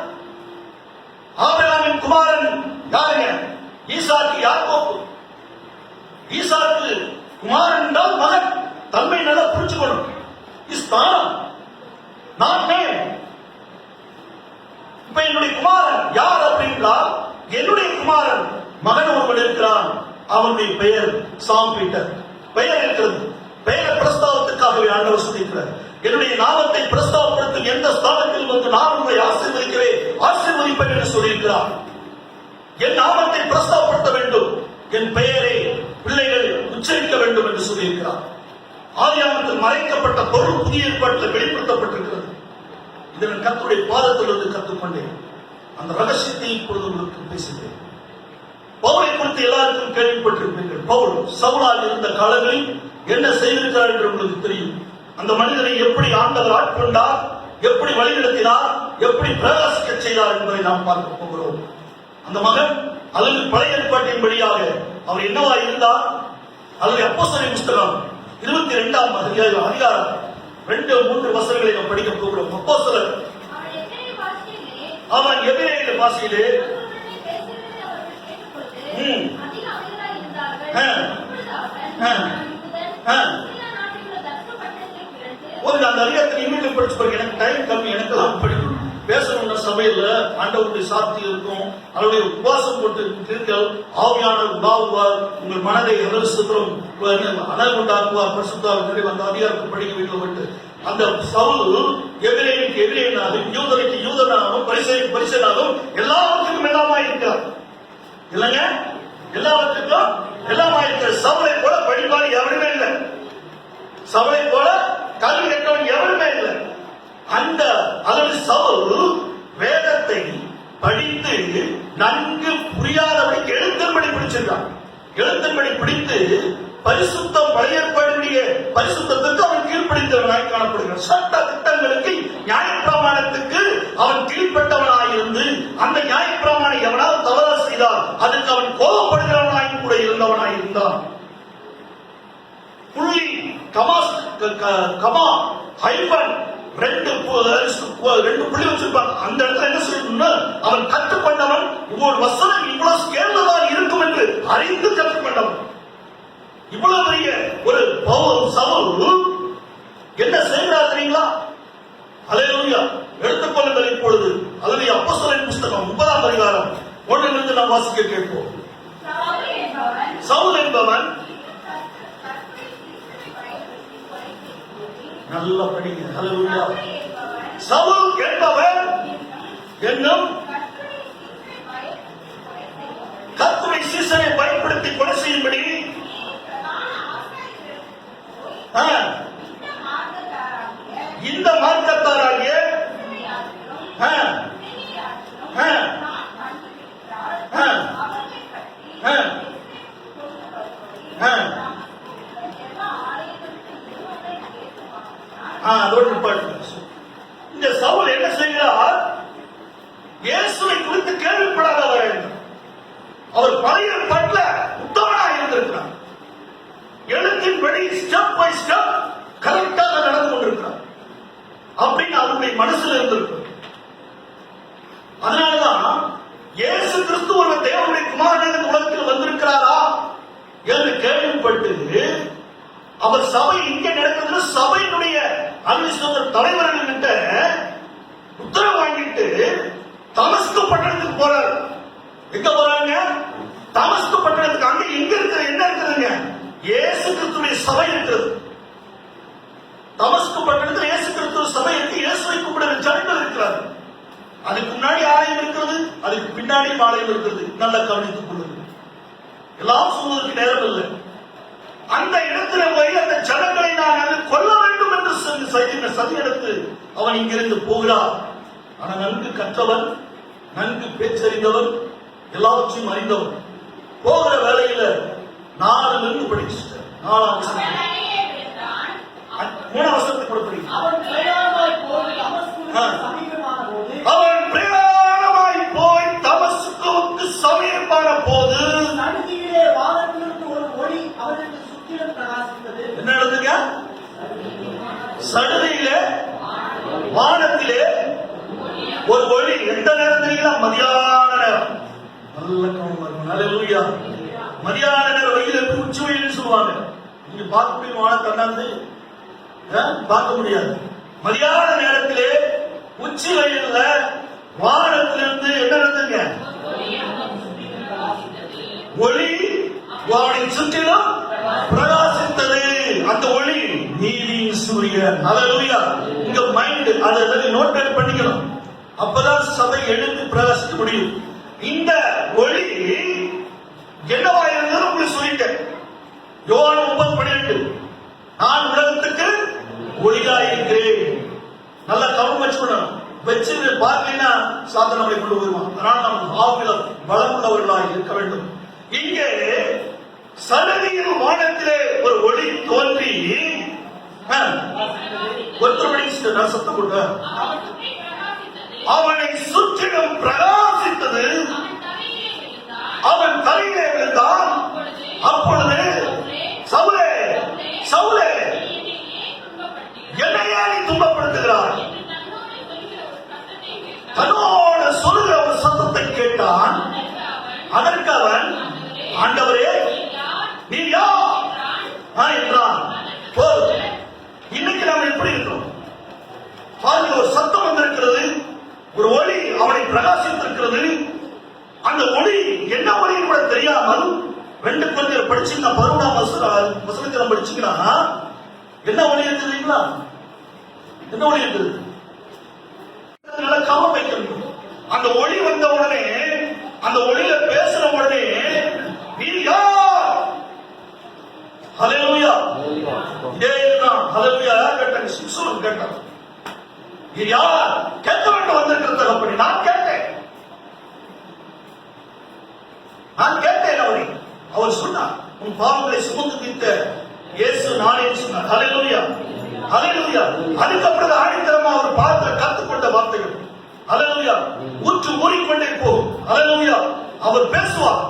S1: ஆபிரகாமின் குமாரன் யாருங்க? ஈசாக்கு, யாக்கோபு. ஈசாக்கு குமாரன் என்றால் மகன். தன்மை நல்லா புரிஞ்சுக்கணும். ஸ்தானம், நாட் நேம். இப்ப என்னுடைய குமாரன் யார் அப்படின்றால், என்னுடைய குமாரன் மகன் ஒருவன் இருக்கிறான். அவனுடைய பெயர் சாம் பீட்டர். பெயர் இருக்கிறது. பெயர் பிரஸ்தாவத்துக்காகவே ஆண்டவர் சொல்லியிருக்கிறார். என்னுடைய நாமத்தை பிரஸ்தாவப்படுத்தும் எந்த ஸ்தானத்தில் வந்து நான் உங்களை ஆசீர்வதிக்கிறேன், ஆசீர்வதிப்பேன் என்று சொல்லியிருக்கிறார். என் நாமத்தை பிரஸ்தாவப்படுத்த வேண்டும், என் பெயரை பிள்ளைகள் உச்சரிக்க வேண்டும் என்று சொல்லியிருக்கிறார். ஆதியாகமத்தில் மறைக்கப்பட்ட பொருள் புதிய ஏற்பாட்டில் வெளிப்படுத்தப்பட்டிருக்கிறது. இதன் கர்த்தருடைய பாதத்திலிருந்து கற்றுக்கொண்டேன். அந்த ரகசியத்தை இப்பொழுது உங்களுக்கு பேசுகிறேன். பவுலை குறித்து எல்லாருக்கும் கேள்விப்பட்டிருப்பீர்கள். பவுல் சவுலால் இருந்த காலங்களில் என்ன செய்திருக்கிறார் என்று உங்களுக்கு தெரியும். அந்த மனிதனை எப்படி ஆண்டவர் ஆட்கொண்டார், எப்படி வழிநடத்தினார், எப்படி பிரகாசிக்க செய்தார் என்பதை நாம் பார்க்க போகிறோம். அந்த மகன் அல்லது பழைய ஏற்பாட்டின் வழியாக அவர் என்னவா இருந்தார்? அல்லது அப்போஸ்தலரின் புஸ்தகம் 22ஆம் அதிகாரம் 2-3 வசனங்களை நாம் படிக்க போகிறோம். அப்போஸ்தலர் அவன் எபிரேய பாஷையிலே அந்த அதிகாரத்தில் இன்னும் படிச்சு பாருங்க. எனக்கு டைம் கம்மி, எனக்கு படிக்கணும். பேசணும்னா சபையில ஆண்டவருடைய சாட்சி இருக்கும். அவருடைய உபவாசம் போட்டு தீர்கள். ஆவியானவர் உண்டாகுவார், உங்கள் மனதை எதிர்த்தும் அனல் உண்டாக்குவார். பரிசுத்தாவின் அந்த அதிகாரத்தை படிக்க வீட்டில் விட்டு அந்த சவுல் எதிரேனுக்கு எதிரேனாலும் யூதனுக்கு யூதனாகவும் பரிசேனுக்கு பரிசேனாகவும் எல்லாவற்றுக்கும் எல்லாமாயிருக்கிறார். இல்லைங்க, எல்லாவற்றுக்கும் எல்லாமாயிருக்கிற சவுளை போல படிப்பாரு எவருமே இல்லை. சவுளை போல கல்வி கற்றவன் எவருமே இல்லை. அந்த அல்லது சவுல் வேதத்தை படித்து நன்கு புரியாதபடிக்கு எழுத்தின்படி பிடிச்சிருக்கான். எழுத்தின்படி பிடித்து பரிசுத்தம் பழைய ஏற்பாடுடைய பரிசுத்தத்துக்கு அவன் கீழ்ப்படித்தவனாய் காணப்படுகிறான். சட்ட திட்டங்களுக்கு நியாயப்பிரமாணத்துக்கு அவன் கீழ்பட்டவனாயிருந்து அந்த நியாயப்பிரமாணம் எவனாவது தவறா செய்தால் அதுக்கு அவன் கோபப்படுகிறவனாய் கூட இருந்தவனாய் இருந்தான். புள்ளி கமா ஹைபன் 2 புள்ளி வச்சிருப்பாங்க. அந்த இடத்துல என்ன சொல்லணும்னா, அவன் கற்றுக்கொண்டவன் ஒரு வசனம் இவ்வளவு ஸ்கேல்ல தான் இருக்கும் என்று அறிந்து கற்றுக்கொண்டவன். இவ்வளவு பெரிய ஒரு சவுல் என்ன செய்கிறார் தெரியுங்களா? அல்லேலூயா. எடுத்துக்கொள்ளுங்கள் இப்பொழுது. அல்லது அப்போஸ்தலரின் புஸ்தகம் 30ஆம் அதிகாரம் 1 நாம் வாசிக்க கேட்போம். சவுல் என்பவன், நல்லா படிங்க. அல்லேலூயா. சவுல் என்பவன் என்னும் கர்த்தருடைய சீசனை பயன்படுத்தி கொலை செய்யும்படி இந்த மார்க்கத்தாராகிய இந்த சவுல் என்ன செய்கிறார்? இயேசுவை குறித்து கேள்விப்படாதவர். அவர் பழைய ஏற்பாட்டுல உத்தமனாக இருந்திருக்கிறார். எழுத்தின்படி ஸ்டெப் பை ஸ்டெப் கரெக்டாக நடந்து கொண்டிருக்கிறார் அப்படின்னு அவருடைய மனசுல இருந்திருக்கு. அதனாலதான் இயேசு கிறிஸ்து ஒரு தேவனுடைய குமாரன் உலகத்தில் வந்திருக்கிறாரா என்று கேள்விப்பட்டு அவர் சபை இங்கே நடக்கிறது சபையினுடைய தலைவர்கள் கிட்ட
S2: தமஸ்கு பட்டணத்துக்கு போறாரு. எங்க போறாங்க? தமஸ்கு பட்டணத்துக்கு. அங்க எங்க இருக்கிற என்ன இருக்குதுங்க? இயேசு கிறிஸ்துவின் சபை இருக்கிறது. தமஸ்கு பட்டணத்தில் இயேசு கிறிஸ்துவ சபை இருக்கு. இயேசுவை கும்பிடுற ஜனங்கள் இருக்கிறார். அதுக்கு முன்னாடி ஆலயம் இருக்கிறது, அதுக்கு பின்னாடி ஆலயம் இருக்கிறது. நல்லா கவனித்துக் கொள்ளுங்கள். எல்லாம் சொல்வதற்கு நேரம் இல்லை. அந்த இடத்துல போய் அந்த ஜனங்களை நான் கொல்ல வேண்டும் என்று சதி எடுத்து அவன் இங்கிருந்து போகிறார். ஆனா நன்கு கற்றவன், நன்கு பேச்சறிந்தவன், எல்லாவற்றையும் அறிந்தவன். போகிற வேலையில 4 படிச்சுட்டார். 4ஆம் வசனம் 3ஆம் வசனத்தை கூட படிக்க. அவன் பிரயாணமாய் போய் தமஸ்குவுக்கு சமீபமான போது
S3: சடுதியிலே வானத்திலிருந்து ஒரு ஒளி அவனுக்கு சுற்றிலும் பிரகாசித்தது.
S2: என்ன நடந்துங்க? சடுதியிலே வானத்திலே ஒரு ஒளி. எந்த நேரத்திலீங்களா? மதியான நேரம். நல்ல கவனம். ஹல்லேலூயா. மதியான நேரம். வெயில் எப்படி உச்சி வெயில் சொல்லுவாங்க. நீங்க பார்க்க முடியும் வானத்தை அண்ணாந்து பார்க்க முடியாது. மதியான நேரத்திலே உச்சி வெயில்ல வானத்திலிருந்து என்ன நடந்துங்க? ஒளி அவனை சுற்றிலும் பிரகாசித்தது. அந்த ஒளி நீதியின் சூரியன். ஹல்லேலூயா. இங்க மைண்ட் அதை நோட் பண்ணிக்கணும். அப்பதான் சபை எழுந்து பிரகாசிக்க முடியும். இந்த ஒளி என்னவா இருந்தது உங்களுக்கு சொல்லிட்டேன். யோவான் 9:12 நான் உலகத்துக்கு ஒளியாயிருக்கிறேன். நல்லா கவனம் வச்சுக்கணும். வச்சு பார்க்கலைன்னா சாத்தன் நம்மளை கொண்டு வருவான். அதனால நாம் ஆவில பலமுள்ளவர்களாக இருக்க வேண்டும். இங்கே சடுதியில் வானத்திலே ஒரு ஒளி தோன்றி ஒருத்தருடைய சத்தம் கொண்டு அவனை சுற்றிலும் பிரகாசித்தது. அவன் தலையிலே விழுந்தான். அப்பொழுது சவுலே சவுலே என்னையா நீ துன்பப்படுத்துகிறாய்? தன்னோடு சொல்லுகிற ஒரு சத்தத்தை கேட்டான். அதற்கு அவன் ஆண்டவரே நீ யார் என்றான். இன்னைக்கு நாம் எப்படி இருக்கிறோம் பாருங்க. ஒரு சத்தம் வந்திருக்கிறது, ஒரு ஒளி அவனை பிரகாசித்திருக்கிறது. அந்த ஒளி என்ன ஒளின்னு கூட தெரியாமல் 2 கொரிந்தியர் படிச்சீங்கன்னா 11ஆம் வசனத்தில் படிச்சீங்கன்னா என்ன ஒளி இருக்குது இல்லைங்களா? என்ன ஒளி இருக்குது? கவனம் வைக்க வேண்டும். அந்த ஒளி வந்த உடனே, அந்த ஒளியில பேசுற உடனே நீ யார்? ஹல்லேலூயா. இதேதான் ஹல்லேலூயா கேட்டாங்க. சிம்சோன் கேட்டான். நீ யார்? கேட்க வேண்டும் வந்திருக்கிறது. அப்படி நான் கேட்டேன். அவரை அவர் சொன்னார், உன் பாவங்களை சுமந்து தீர்த்த இயேசு நானே சொன்னார். ஹல்லேலூயா. ஹல்லேலூயா. அதுக்கப்புறம் ஆணித்தரமா அவர் பாதத்தில் கத்துக்கொண்ட வார்த்தைகள். ஹல்லேலூயா. ஊற்று ஊறிக்கொண்டே போகும். ஹல்லேலூயா. அவர் பேசுவார்.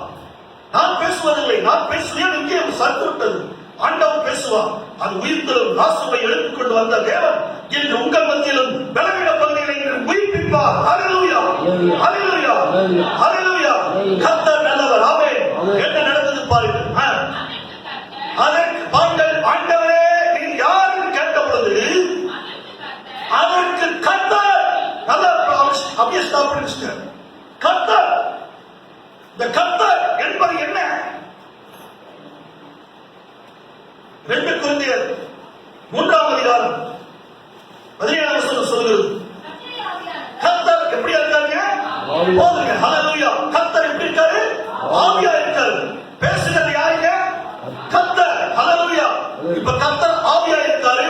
S2: நான் பேசுவதில்லை. நான் பேசுவேன். இங்கே சத்து விட்டது. ஆண்டவர் பேசுவார். அது உயிர்த்தலும் ராசுவை எடுத்துக் கொண்டு வந்த தேவன் என்று உங்கள் மத்தியிலும் பலவீன பகுதிகளை உயிர்ப்பிப்பார். ஹல்லேலூயா. ஹல்லேலூயா. ஹல்லேலூயா. கர்த்தர் நல்லவர். ஆமென். என்ன நடந்தது பாருங்க. அதற்கு ஆண்டவரே நீ யாருன்னு கேட்ட பொழுது அதற்கு கர்த்தர் நல்ல அப்படியே ஸ்டாப் பண்ணிச்சுங்க. கர்த்தர். இந்த கர்த்தர் என்பது என்ன? 2 கொரிந்தியர் 3ஆம் அதிகாரம் 17ஆம் வசனம் சொல்கிறது. கர்த்தர் எப்படி இருக்காங்க? போதுங்க. ஹல்லேலூயா. கர்த்தர் எப்படி இருக்காரு? ஆவியா இருக்காரு. பேசுறது யாருங்க? கர்த்தர். ஹல்லேலூயா. இப்ப கர்த்தர் ஆவியா இருக்காரு,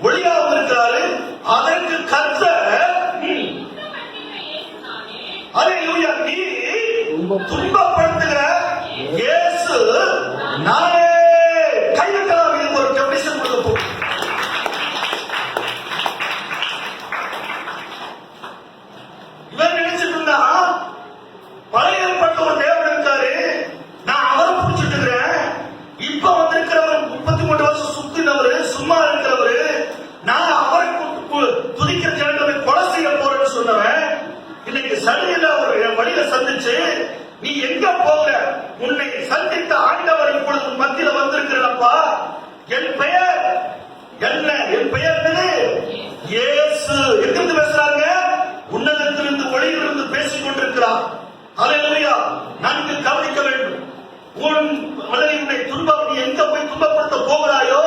S2: ஒளியாவும் இருக்கிறாரு. அதற்கு கர்த்தர் ஹல்லேலூயா நீ துன்பப்படுத்துகிற இயேசு நானே. கையெழுக்கலாம். இது ஒரு டெபினிஷன் கொடுப்போம். இவன் நினைச்சிட்டு இருந்தா பழைய ஏற்பாட்டு ஒரு தேவன் இருக்காரு, நான் அவரை புடிச்சிட்டு இருக்கிறேன். இப்ப வந்திருக்கிறவர் 33 வருஷம் சுத்தினவரு, சும்மா இருக்கிறவரு, நான் அவரை துதிக்கிற ஜனங்களை கொலை செய்ய போறேன்னு சொன்னவன் இன்னைக்கு சடுதியில ஒரு வழியில சந்திச்சு நீ எங்க போக? உன்னை சந்தித்த ஆண்டவர் இப்பொழுது மத்தியில வந்திருக்கிறப்பா. என் பெயர் என்ன? என் பெயர் இயேசு. எங்கிருந்து பேசுறாங்க? உன்னதத்திலிருந்து உன்னை துன்பம் நீ எங்க போய் துன்பப்படுத்த போகிறாயோ,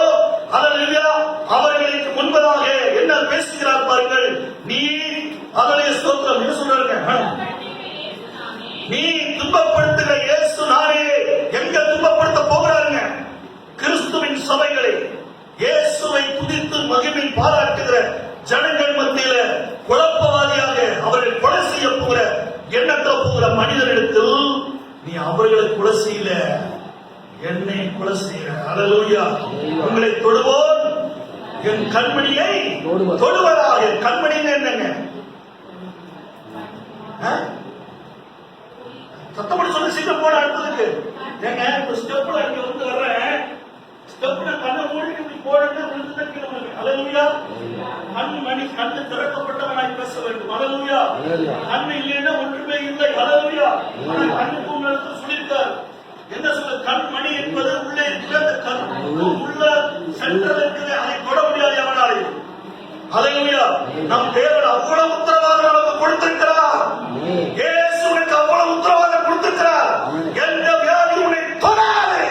S2: ஹல்லேலூயா, அவர்களுக்கு முன்பதாக என்ன பேசுகிறார் பாருங்கள். நீ அவளே ஸ்தோத்திரம் என்ன சொல்றாங்க, நீ துன்பப்படுத்துகிற இயேசு நானே. எங்க துன்பப்படுத்த போகிறாருங்க? கிறிஸ்துவின் சபைகளை, இயேசுவை துதித்து மகிமை பாராட்டுகிற ஜனங்கள் மத்தியில குழப்பவாதியாக அவர்கள் கொலை செய்ய போகிற எண்ணற்ற போகிற மனிதனிடத்தில் நீ அவர்களை கொலை செய்யல, என்னை கொலை செய்கிற. ஹல்லேலூயா. உங்களை தொடுவோர் என் கண்மணியை தொடுவதாக. கண்மணின்னு என்னங்க? சத்தப்படி சொல்லி சீக்கிரம் போன அடுத்ததுக்கு ஏங்க, இப்ப ஸ்டெப்ல இங்க வந்து வர்றேன், ஸ்டெப்ல கண்ணை மூடி இப்படி போடுங்க, ஹல்லேலூயா. கண்ணு திறக்கப்பட்டவனாய் பேச வேண்டும். ஹல்லேலூயா. கண்ணு இல்லைன்னா ஒன்றுமே இல்லை. ஹல்லேலூயா. ஆனா கண்ணுக்கு உங்களுக்கு சொல்லியிருக்கார் என்ன சொல்ல, கண்மணி என்பது உள்ளே இருக்கிற அந்த கண் உள்ள சென்ட்ரல் இருக்கிற, அதை தொட முடியாது எவனாலே. ஹல்லேலூயா. நம் தேவன் அவ்வளவு உத்தரவாதம் நமக்கு கொடுத்திருக்கிறார். இயேசுவுக்கு அவ்வளவு உத்தரவாதம் கொடுத்திருக்கிறார். எந்த வியாதி உன்னை தொடாது.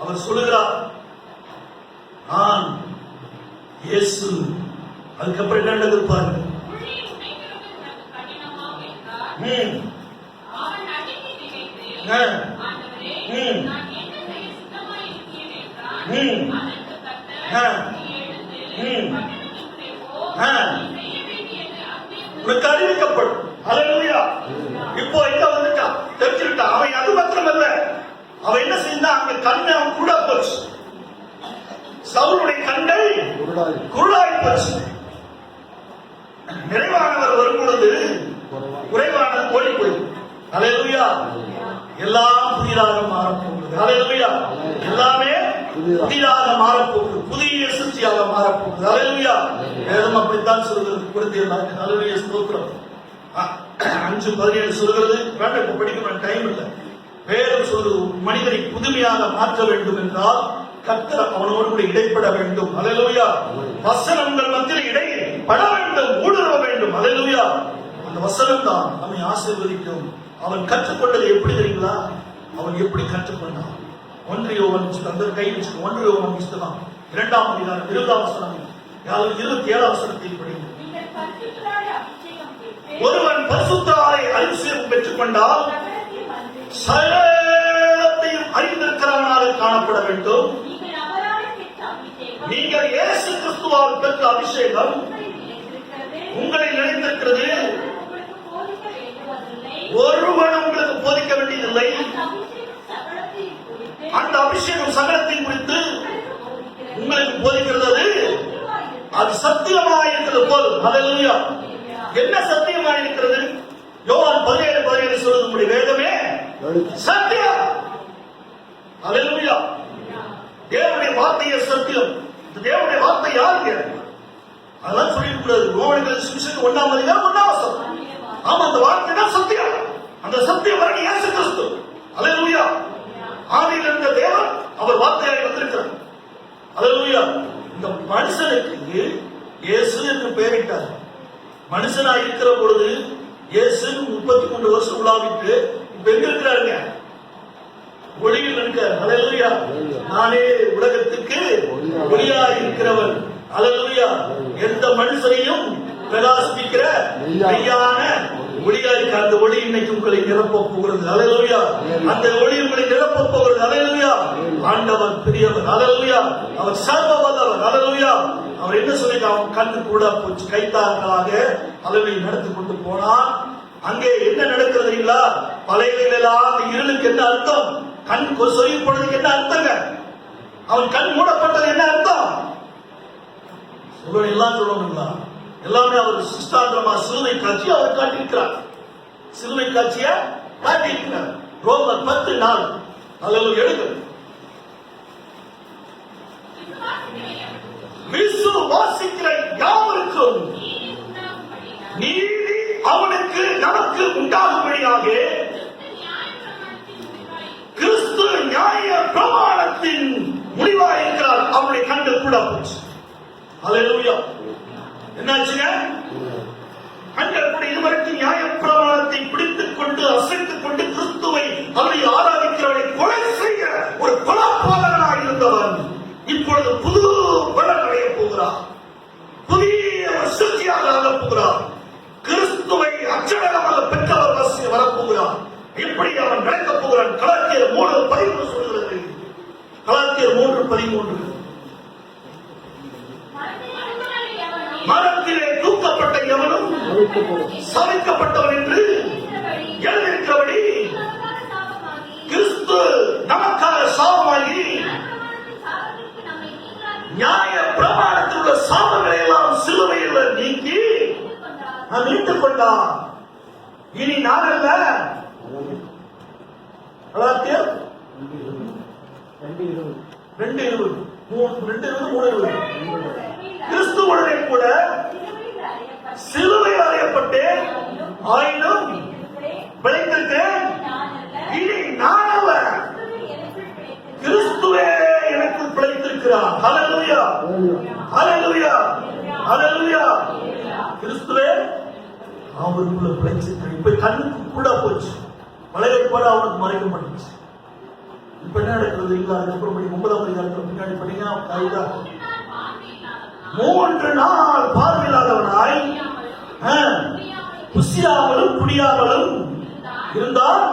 S2: அவர் சொல்லுகிறார், நான் இயேசு. அதுக்கப்புறம் என்ன நடந்திருப்பாரு? உனக்கு அறிவிக்கப்படும். ஹல்லேலூயா. இப்போ எங்க வந்துட்டான் தெரிஞ்சுக்கிட்டான். அவன் அது மாத்திரமல்ல, அவன் என்ன செய்தான், அங்க கண்ணு அவன் குருடா போச்சு. சவுளுடைய கண்ணை குருடாய் போச்சு. நிறைவானவர் வரும் பொழுது குறைவானது ஓடி போயிடும். ஹல்லேலூயா. எல்லாம் புதிதாக மாறப்போகுது. ஹல்லேலூயா. எல்லாமே புதிதாக மாறப்போகுது, புதிய சிருஷ்டியாக மாறப்போகுது. ஹல்லேலூயா. வேதம் அப்படித்தான் சொல்கிறது. கொடுத்தீர்கள். ஹல்லேலூயா. ஸ்தோத்திரம். 5:17 சொல்கிறது. வேண்டாம், இப்ப படிக்க டைம் இல்லை. வேதம் சொல்றது, மனிதனை புதுமையாக மாற்ற வேண்டும் என்றால் கர்த்தர் அவனோடு கூட இடைப்பட வேண்டும். ஹல்லேலூயா. வசனங்கள் மத்தியில் இடைப்பட வேண்டும், ஊடுருவ வேண்டும். ஹல்லேலூயா. அந்த வசனம் தான் நம்மை ஆசீர்வதிக்கும். அவன் கற்றுக்கொண்டது எப்படி தெரியுங்களா? அவன் எப்படி கற்றுக்கொண்டான்? 1 யோவான் அந்த கை வச்சு 1 யோவான் புத்தகம் 2ஆம் அதிகாரம் 20ஆம் வசனம் 27ஆம் வசனத்தில் படிங்க. ஒருவன் பரிசுத்த அபிஷேகம் பெற்றுக் கொண்டால் சகலத்தையும் அறிந்திருக்கிறவனாக காணப்பட வேண்டும். நீங்கள் இயேசு கிறிஸ்துவால் பெற்ற அபிஷேகம் உங்களை நினைத்திருக்கிறது. ஒருவன் உங்களுக்கு போதிக்க வேண்டியதில்லை. அந்த அபிஷேகம் சகலத்தையும் குறித்து உங்களுக்கு போதிக்கிறது. அது சத்தியமாக இருக்கிறது போதும். ஹல்லேலூயா. என்ன சத்தியமாக இருக்கிறது? யோவான் 17:17 சொல்வது, நம்முடைய வேதமே சத்தியம். ஹல்லேலூயா. தேவனுடைய வார்த்தையே சத்தியம். தேவனுடைய வார்த்தை யாருங்க? அதெல்லாம் சொல்லிட்டு கூடாது. ரோமர்கள் சுவிசேஷம் 1ஆம் அதிகாரம் 1ஆம் வசனம். ஆமா, அந்த வார்த்தை தான் சத்தியம். அந்த சத்தியம் வரை இயேசு கிறிஸ்து. ஹல்லேலூயா. ஆதியில் இருந்த தேவன் அவர் வார்த்தையாக வந்திருக்கிறார். ஹல்லேலூயா. இந்த மனுஷனுக்கு இயேசு என்று பெயரிட்டார். மனுஷனாக இருக்கிற பொழுது இயேசு 33 வருஷம் உலாவிட்டு இப்ப எங்க இருக்கிறாருங்க? ஒளியில் இருக்க. ஹல்லேலூயா. நானே உலகத்துக்கு ஒளியாக இருக்கிறவன். ஹல்லேலூயா. எந்த மனுஷனையும் பிரகாசிக்கிற மெய்யான ஒளியா இருக்க. அந்த ஒளி இன்னைக்கு உங்களை நிரப்ப போகிறது. ஹல்லேலூயா. அந்த ஒளி உங்களை நிரப்ப போகிறது. ஹல்லேலூயா. ஆண்டவர் பெரியவர். ஹல்லேலூயா. அவர் சர்வ வல்லவர். ஹல்லேலூயா. அவர் என்ன சொல்லிட்டு, அவன் கண்ணு கூட போச்சு. கைத்தாங்களாக அளவை நடத்தி கொண்டு போனான். அங்கே என்ன நடக்கிறதுங்களா? பழையெல்லாம் அந்த இருளுக்கு என்ன அர்த்தம்? கண் சொறி போனதுக்கு என்ன அர்த்தங்க? அவன் கண் மூடப்பட்டது என்ன அர்த்தம்? எல்லாம் சொல்லணுங்களா? எல்லாமே அவர் சிஸ்டாந்திரமா சிலுவை காட்சி அவர் காட்டியிருக்கிறார். சிலுவை காட்சிய காட்டியிருக்கிறார். ரோமர் 10:4 அல்லது எழுது. விசுவாசிக்கிற யாவருக்கும் நீதி அவனுக்கு நமக்கு உண்டாகும்படியாக கிறிஸ்து நியாய பிரமாணத்தின் முடிவாயிருக்கிறார். அவருடைய கண்டு கூட போச்சு. ஹல்லேலூயா. என்னாச்சுங்க? அங்கே கூட இதுவரைக்கும் நியாயப்பிரமாணத்தை பிடித்துக் கொண்டு அசைத்துக் கொண்டு கிறிஸ்துவை அவரை ஆராதிக்கிறவரை கொலை செய்ய ஒரு கொலைபாதகனாய் இருந்தவன் இப்பொழுது புது பலன் அடைய போகிறார். புதிய ஒரு சிருஷ்டியாக ஆகப் போகிறார். கிறிஸ்துவை அச்சடகமாக பெற்றவர் வரப்போகிறார். எப்படி அவன் நடக்கப் போகிறான்? கலாத்தியர் 3:13 சொல்கிறது. கலாத்தியர் 3:13 மரத்திலே தூக்கப்பட்ட எவனும் சபிக்கப்பட்டவன் என்று எழுதியிருக்கிறபடி கிறிஸ்து நமக்காக சாபமாகி நியாய பிரமாணத்தில் உள்ள சாபங்களை எல்லாம் சிலுவையில் நீக்கி மீட்டுக் கொண்டார். இனி நான் அல்ல. கலாத்தியர் 2:20 கிறிஸ்துவுடனே கூட சிலுவையில் அறையப்பட்டேன், ஆயினும் பிழைத்திருக்கிறேன். இனி நான் அல்ல, கிறிஸ்துவே எனக்குள் பிழைத்திருக்கிறார். ஹல்லேலூயா, ஹல்லேலூயா, ஹல்லேலூயா. கிறிஸ்துவே அவருக்குள்ள பிழைச்சிருக்கிறார். இப்ப கண்ணுக்கு கூட போச்சு, மலையை போல அவனுக்கு மறைக்கப்பட்டுச்சு. இப்ப என்ன நடக்கிறது? இல்ல அதுக்கப்புறம் 9ஆம் அதிகாரத்துல பின்னாடி படிங்க. கைதா 3 நாள் பார்வையில்லாதவனாய் புசியாமலும் குடியாமலும் இருந்தால்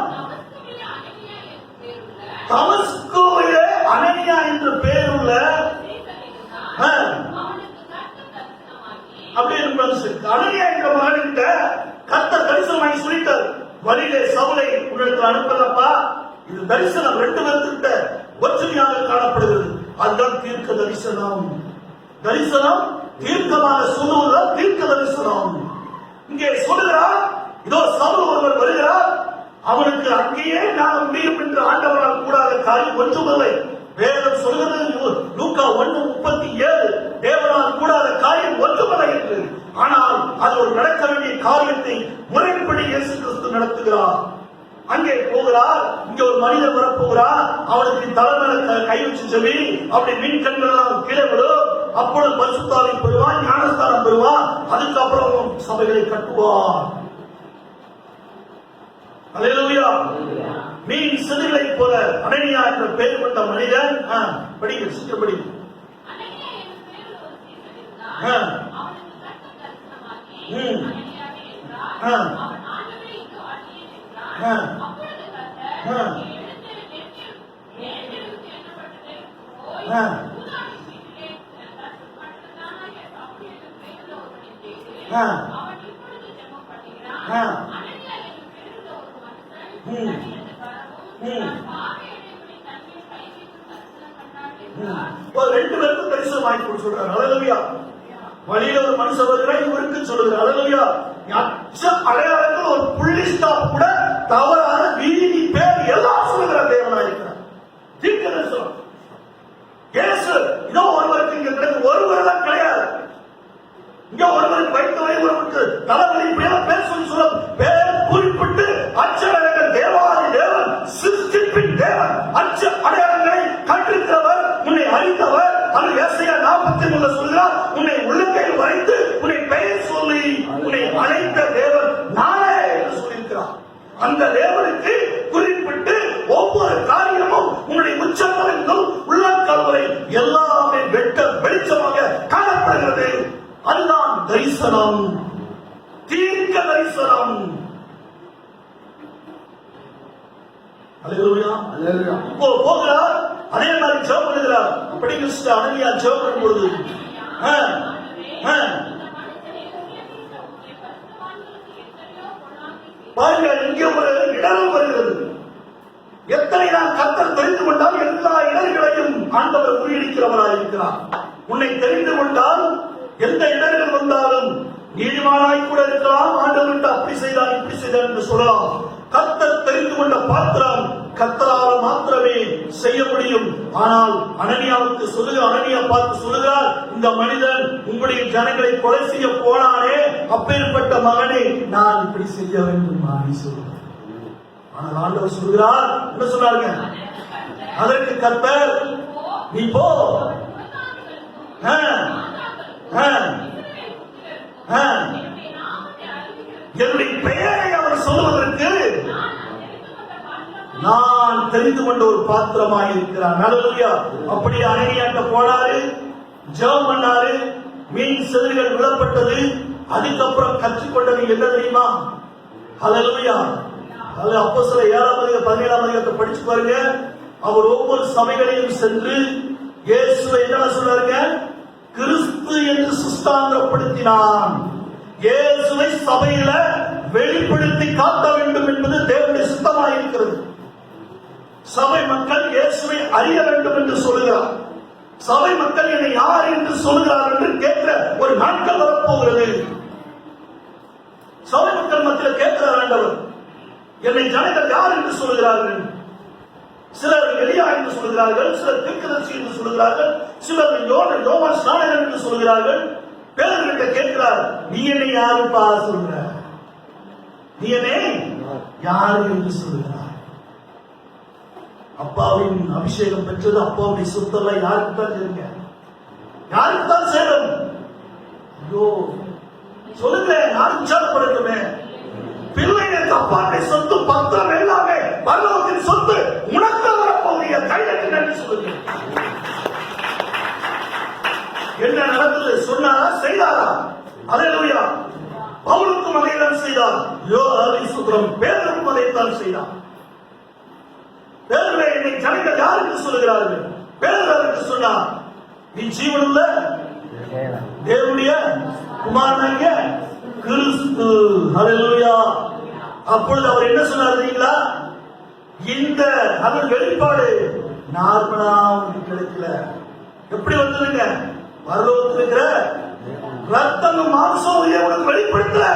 S2: தமஸ்குவிலே அனனியா என்று பெயருள்ள அப்படி அனனியா என்ற மகன்கிட்ட கர்த்தர் தரிசனமாகி சொல்லிட்டார், வழியிலே சவுலை உன்னிடத்தில் அனுப்பலப்பா. இது தரிசனம் 2 பேர்கிட்ட ஒற்றுமையாக காணப்படுகிறது. அதுதான் தீர்க்க தரிசனம். தரிசனம் தீர்க்கமாக சொல்லுவதுதான் தீர்க்க தரிசனம். இங்கே சொல்லுகிறார், இதோ சவுல் ஒருவர் வருகிறார், அவனுக்கு அங்கேயே நான் முடியும் என்று ஆண்டவரால் கூடாத காரியம் ஒன்றுமில்லை. வேதம் சொல்கிறது லூக்கா 1:37 தேவனால் கூடாத காரியம் ஒன்றுமில்லை என்று. ஆனால் அது ஒரு நடக்க வேண்டிய காரியத்தை முறைப்படி இயேசு கிறிஸ்து நடத்துகிறார். அங்கே போகிறார், இங்க ஒரு மனிதன் வரப்போகிறார், அவனுக்கு தலைமையில கை வச்சு சொல்லி அப்படி மின் கண்கள் கீழே விடும். அப்பொழுது பரிசுத்தாவி பெறுவான், ஞானஸ்தானம் பெறுவான். அதுக்கப்புறம் சபைகளை கட்டுவார். அல்லேலூயா. மீன் சிறுகளை போல அனனியா என்ற பெயர் கொண்ட மனிதன் படிங்க, சிற்றபடி ரெண்டு பேருக்கும் தரிசனம் வாங்கி சொல்றாரு. அல்லேலூயா. வழியில ஒரு மனுஷன் வருகிறார், இவருக்கு சொல்லுகிறார். அல்லேலூயா. அச்ச அடையாளங்கள் ஒரு புள்ளி ஸ்டாப் கூட தவறான வீதி பேர் எல்லாம் சொல்லுகிற தேவனாயிருக்கிறார். தீர்க்க தரிசனம். இயேசு இதோ ஒருவருக்கு இங்க கிடையாது, ஒருவர் தான் கிடையாது. இங்க ஒருவருக்கு வைத்தவரை ஒருவருக்கு தலைவலி பேர் சொல்லி சொல்ல பேர் குறிப்பிட்டு அச்ச அடையாளங்கள் தேவாதி தேவன், சிருஷ்டிப்பின் தேவன், அச்ச அடையாளங்களை கண்டிருக்கிறவர், உன்னை அறிந்தவர். அது ஏசாயா 43 சொல்கிறார், உன்னை உள்ளங்கையில் வைத்து உன்னை பெயர் சொல்லி உன்னை அழைத்த தேவன் நானே என்று சொல்லியிருக்கிறார். அந்த தேவனுக்கு குறிப்பிட்டு ஒவ்வொரு காரியமும் உன்னுடைய உச்சங்களில் உள்ளங்கால் வரை எல்லாமே வெட்ட வெளிச்சமாக காணப்படுகிறது. அதுதான் தரிசனம், தீர்க்க தரிசனம். அல்லேலூயா. இப்போ போகிறார், அதே மாதிரி ஜெபம் பண்ணுகிறார். அப்படி அனனியா ஜெபம் பண்ணும் பொழுது பாருங்கள், இங்கே ஒரு இடர் வருகிறது. எத்தனை நான் கர்த்தர் தெரிந்து கொண்டால் எல்லா இடர்களையும் ஆண்டவர் முறியடிக்கிறவராக இருக்கிறார். உன்னை தெரிந்து கொண்டால் எந்த இடர்கள் வந்தாலும் நீதிமானாய் கூட இருக்கலாம். ஆண்டவர்கிட்ட அப்படி செய்தால் இப்படி செய்தால் என்று சொல்லலாம். கர்த்தர் தெரிந்து கொண்ட பாத்திரம் கர்த்தரால் மாத்திரமே செய்ய முடியும். ஆனால் அனனியாவுக்கு சொல்லுகிறார், அனனியா பார்த்து சொல்லுகிறார், இந்த மனிதன் உங்களுடைய ஜனங்களை கொலை செய்ய போனானே, அப்பேற்பட்ட மகனை நான் இப்படி செய்ய வேண்டும் அப்படின்னு சொல்லுகிறார். ஆனால் ஆண்டவர் சொல்லுகிறார், என்ன சொன்னாருங்க? அதற்கு கர்த்தர், நீ போ, என்னுடைய பெயரை அவர் சொல்வதற்கு நான் தெரிந்து கொண்ட ஒரு பாத்திரமாய் இருக்கிறார். ஹல்லேலூயா. அப்படி அனனியாட்ட போனாரு, ஜெபம் பண்ணாரு, மீன் செதில்கள் விழப்பட்டது. அதுக்கப்புறம் கற்றுக்கொண்டது என்ன தெரியுமா? ஹல்லேலூயா. அப்போஸ்தலர் 7ஆம் அதிகாரம் 17ஆம் அதிகாரத்தை படிச்சு பாருங்க. அவர் ஒவ்வொரு சபைகளையும் சென்று இயேசுவை என்ன சொன்னாருங்க? கிறிஸ்து என்று சுஸ்தாந்திரப்படுத்தினான். இயேசுவை சபையில வெளிப்படுத்தி காட்ட வேண்டும் என்பது தேவனுடைய சித்தமாக இருக்கிறது. சபை மக்கள் இயேசுவை அறிய வேண்டும் என்று சொல்லுகிறார். சபை மக்கள் என்னை யார் என்று சொல்லுகிறார் என்று கேட்கிற ஒரு நாட்கள் வரப்போகிறது. சபை மக்கள் மத்தியில் கேட்கிறார் ஆண்டவர், என்னை ஜனங்கள் யார் என்று சொல்லுகிறார்கள்? சிலர் எலியா என்று சொல்கிறார்கள், சிலர் தீர்க்கதரிசி என்று சொல்கிறார்கள், சிலர் யோவான் ஸ்நானகன் என்று சொல்கிறார்கள். பேதுருவிட்ட கேட்கிறார், நீ என்னை யாருப்பா சொல்ற? நீ என்னை யாரு என்று சொல்கிறார்? அப்பாவின் அபிஷேகம் பெற்றது, அப்பாவுடைய சொத்தெல்லாம் யாருக்கு தான் சேருங்க? யாருக்கு தான் சேரும்? ஐயோ சொல்லுங்க, நான் உற்சாகப்படுத்துமே. பிள்ளைகளுக்கு அப்பாவுடைய சொத்து பத்திரம் எல்லாமே பரலோகத்தின் சொத்து உனக்கு வரப்போகிற கையெழுத்து நன்றி சொல்லுங்க. என்ன நடந்தது? சொன்னாரா? செய்தாரா? அல்லேலூயா. பவுலுக்கும் அதைத்தான் செய்தார். பேதருக்கும் அதைத்தான் செய்தார். பேதுருவே, என்னை ஜனங்கள் யார் என்று சொல்லுகிறார்கள்? பேதுரு சொன்னார், நீ ஜீவனுள்ள தேவனுடைய குமாரனாகிய கிறிஸ்து. ஹல்லேலூயா. அப்பொழுது அவர் என்ன சொன்னார் தெரியுங்களா? இந்த அதன் வெளிப்பாடு நார்மலா அவனுக்கு கிடைக்கல. எப்படி வந்ததுங்க? பரலோகத்தில் இருக்கிற ரத்தமும் மாம்சம் உனக்கு வெளிப்படுத்தல.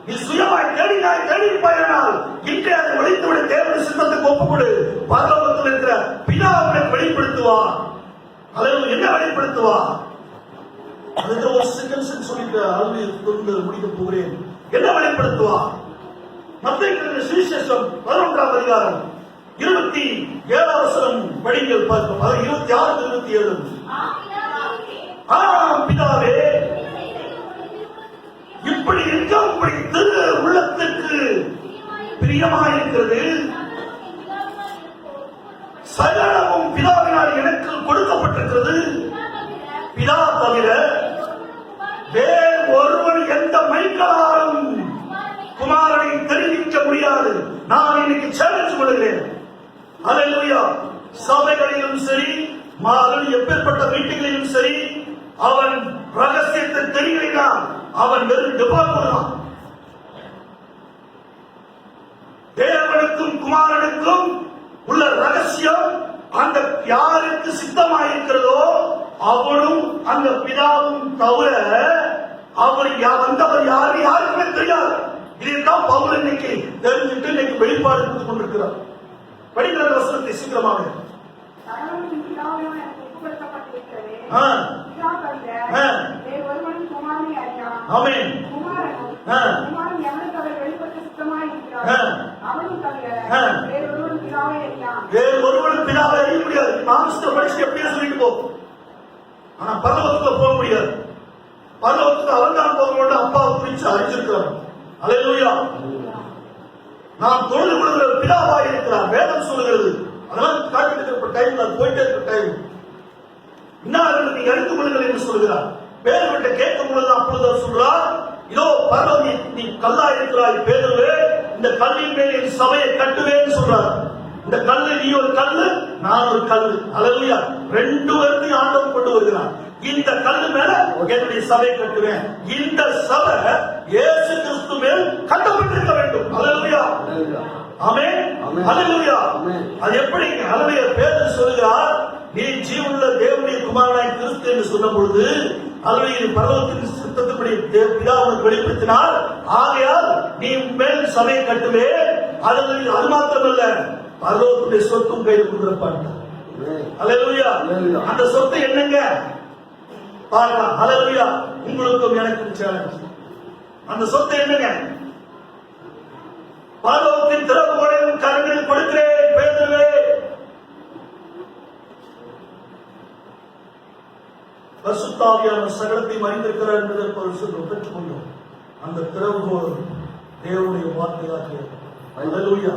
S2: நீ சுயமாய் தேடினாய், தேடிப்பாயினால் இன்றைய அதை வெளித்துவிட தேவனுடைய சித்தத்துக்கு ஒப்புக்கொடு. பரலோகத்தில் இருக்கிற பிதா உனக்கு வெளிப்படுத்துவார். அதில் என்ன வெளிப்படுத்துவார்? அதுக்கு ஒரு செகண்ட் சொல்லிட்டு அலுவலக முடிக்க போகிறேன். என்ன வெளிப்படுத்துவார்? மத்தேயு சுவிசேஷம் 11ஆம் அதிகாரம் 27ஆம் வசனம் படிங்கள் பார்ப்போம். 26 27. பிதாவே, இப்படி இருக்க உம்முடைய திரு உள்ளத்துக்கு பிரியமாயிருக்கிறது. சகலமும் பிதாவினால் எனக்கு கொடுக்கப்பட்டிருக்கிறது. பிதா தவிர வேறு ஒருவன் எந்த மைக்களாலும் குமாரனை தெரிவிக்க முடியாது. நான் இன்னைக்கு சேலஞ்ச் பண்ணுகிறேன். அல்லேலூயா. சபைகளிலும் சரி, மகன் எப்பேற்பட்ட மீட்டிங்களிலும் சரி, அவன் ரகசியத்தை தெரியலைனா அவன் வெறும் டிபார்ட்மெண்ட். தேவனுக்கும் குமாரனுக்கும் உள்ள ரகசியம் அந்த யாருக்கு சித்தமாயிருக்கிறதோ அவனும் அந்த பிதாவும் தவிர அவர் வந்தவர் யாரு யாருக்குமே தெரியாது. இதைத்தான் பவுல் இன்னைக்கு தெரிஞ்சுட்டு இன்னைக்கு வெளிப்பாடு கொடுத்து கொண்டிருக்கிறார். படிக்கிற வசனத்தை சீக்கிரமாக. வேறு ஒருவனும் பிதாவை அறிய முடியாது. மாம்சத்தை படிச்சு எப்படியே சொல்லிட்டு போ, ஆனா பரலோகத்துல போக முடியாது. பரலோகத்துக்கு அவன் தான் போக அப்பாவை குறிச்சு அறிஞ்சிருக்கிறார். அல்லேலூயா. நாம் தொழுது கொள்கிற பிதாவாய் இருக்கிறார். வேதம் சொல்லுகிறது. அதெல்லாம் காட்டிட்டு இருக்க டைம், அது போயிட்டே இருக்க டைம். இன்னும் நீங்க எடுத்துக் கொள்ளுங்கள் என்று சொல்கிறார். பேதுருவிட்ட கேட்கும் பொழுது அப்பொழுது சொல்றார், இதோ பரலோகி நீ கல்லா இருக்கிறாய் பேதுருவே, இந்த கல்லின் மேல் என் சபையை கட்டுவேன்னு சொல்றார். இந்த கல்லு நீ ஒரு கல்லு, நான் ஒரு கல்லு. அல்லேலூயா. ரெண்டு பேர்த்தையும் ஆண்டவன் கொண்டு வருகிறார். இந்த கல்லு மேல என்னுடைய சபை கட்டுவேன். இந்த சபை இயேசு கிறிஸ்து மேல் கட்டப்பட்டிருக்க வேண்டும். அல்லேலூயா. ஆமென். அல்லேலூயா. அது எப்படி? அல்லேலூயா. பேதுரு சொல்கிறார், நீ ஜீவனுள்ள தேவனுடைய குமாரனாய் கிறிஸ்து என்று சொன்ன பொழுது அல்லேலூயா பரலோகத்தின் சித்தத்தின்படி பிதா உனக்கு வெளிப்படுத்தினார். ஆகையால் நீ மேல் சபையை கட்டுவே. அது மாத்திரமல்ல, பரலோகத்துடைய சொத்தும் கையில் கொடுக்கிறப்பாங்க. அல்லேலூயா. அந்த சொத்து என்னங்க பாருங்க. அல்லேலூயா. உங்களுக்கும் எனக்கும் சேலஞ்ச். அந்த சொத்து என்னங்க? பரலோகத்தின் திறவுகோலையும் கரங்களில் கொடுக்கிறேன் பேதுருவே. பரிசுத்த ஆவியானவர் சகலத்தையும் அறிந்திருக்கிறார் என்பதை பெற்றுக்கொண்டோம். அந்த திறவுகோல்
S1: தேவனுடைய வார்த்தையாகிய அல்லேலூயா.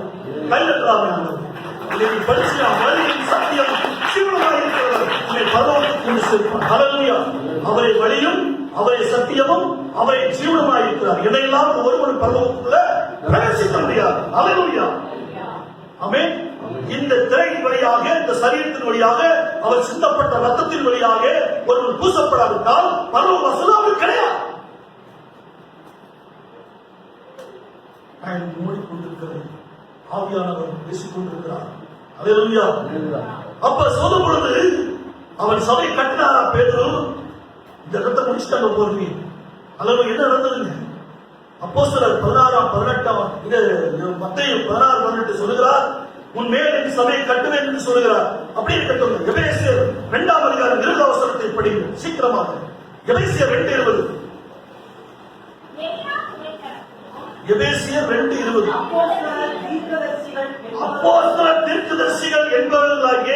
S1: கைதட்டலாமே ஆண்டவரே. இதை நீ படிச்சியா? வழியின் சத்தியம் ஜீவனுமாய் இருக்கிறவர் உன்னை பரலோகத்துக்கு கொண்டு சேர்ப்பார். அல்லேலூயா. அவரை வழியும் அவரை சத்தியமும் அவரை ஜீவனுமாய் இருக்கிறார். இதையெல்லாம் ஒருவன் பரலோகத்துக்குள்ள பிரவேசிக்க முடியாது. அல்லேலூயா. ஆமென். இந்த திரையின் வழியாக, இந்த சரீரத்தின் வழியாக, அவர் சிந்தப்பட்ட ரத்தத்தின் வழியாக ஒருவன் பூசப்படாவிட்டால் பரலோக வாசல் அவருக்கு கிடையாது. மூடிக்கொண்டிருக்கிறது. ஆவியானவர் பேசிக் கொண்டிருக்கிறார். அல்லேலூயா. அப்ப சொல்லும் பொழுது அவன் சபை கட்டினாரா பேதுரு? இந்த இடத்தை முடிச்சுட்டாங்க போறீங்க. அல்லது என்ன நடந்ததுங்க? அப்போஸ்தலர் 16-18 இது மத்தேயு 16-18 சொல்லுகிறார், உன் மேல் இந்த சபையை கட்டுவேன் என்று சொல்லுகிறார். அப்படி இருக்கட்டும். எபேசியர் 2ஆம் அதிகாரம் 20 வசனத்தை படிங்க சீக்கிரமாக. எபேசியர் 2:20. எபேசியர் 2:20. அப்போஸ்தலர் தீர்க்கதரிசிகள் என்பவர்களாகிய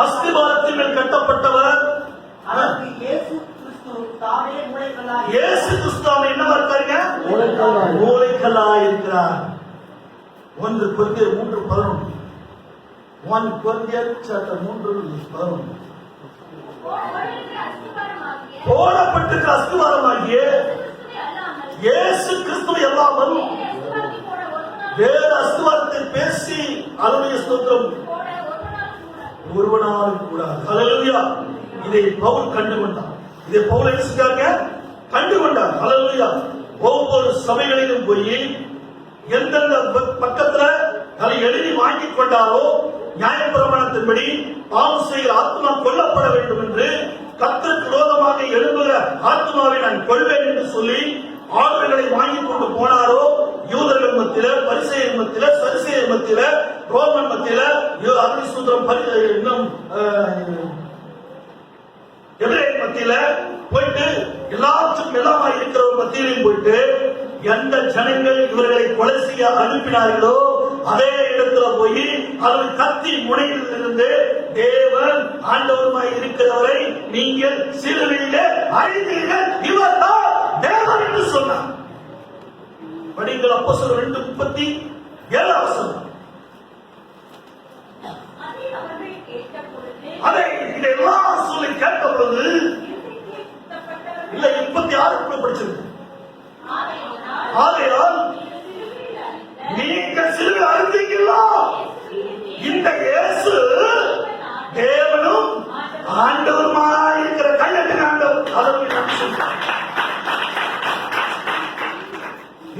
S1: அஸ்திபாரத்தின் மேல் கட்டப்பட்டவர் இயேசு கிறிஸ்து என்னவா இருக்காருங்க? மூலைக்கல்லாய் இருக்கிறார். 1 கொரிந்தியர் 3:11. 1 கொரிந்தியர் 3:11. போடப்பட்டிருக்கிற அஸ்திபாரமாகிய இயேசு கிறிஸ்துவை அல்லாமல் வேறு அஸ்திபாரத்தை பேசி அலுவலிய ஸ்தோத்திரம் ஒருவனாலும் கூடாது. அல்லேலூயா. இதை பவுல் கண்டுகொண்டார். இதை பவுல் என்ன செஞ்சாங்க? கண்டுகொண்டார். அல்லேலூயா. ஒவ்வொரு சபைகளிலும் போய் எந்தெந்த பக்கத்துல அதை எழுதி வாங்கிக் கொண்டாரோ நியாயப்பிரமாணத்தின்படி பாவம் செய்கிற ஆத்மா கொல்லப்பட வேண்டும் என்று, கர்த்தருக்கு விரோதமாக எழும்புகிற ஆத்மாவை நான் கொள்வேன் என்று சொல்லி ஆர்டர்களை வாங்கி கொண்டு போனாரோ, யூதர்கள் மத்தியில, பரிசேயர் மத்தியில, சரிசேயர் மத்தியில, ரோமன் மத்தியில, அக்னிசூத்திரம் இன்னும் எபிரேயர் மத்தியில போயிட்டு எல்லாத்துக்கும் எல்லாமா இருக்கிற மத்தியிலையும் போயிட்டு எந்த ஜனங்கள் இவர்களை கொலை செய்ய அனுப்பினார்களோ அதே இடத்துல போய் அவர் கத்தி முனையில் இருந்து தேவன் ஆண்டவருமாய் இருக்கிறவரை நீங்கள் சிலுவையிலே அறிந்தீர்கள், இவர் தான் தேவன் என்று சொன்னார். படிங்கள் அப்போஸ்தலர் 2:37. அதை இதெல்லாம் சொல்லி கேட்ட பொழுது இல்ல 36 படிச்சிருக்கு. ஆகையால் நீங்கள் சிலுவை அறிந்தீர்களா? இந்த இயேசு தேவனும் ஆண்டவருமாய் இருக்கிற கையெழுத்து ஆண்டவர். அதற்கு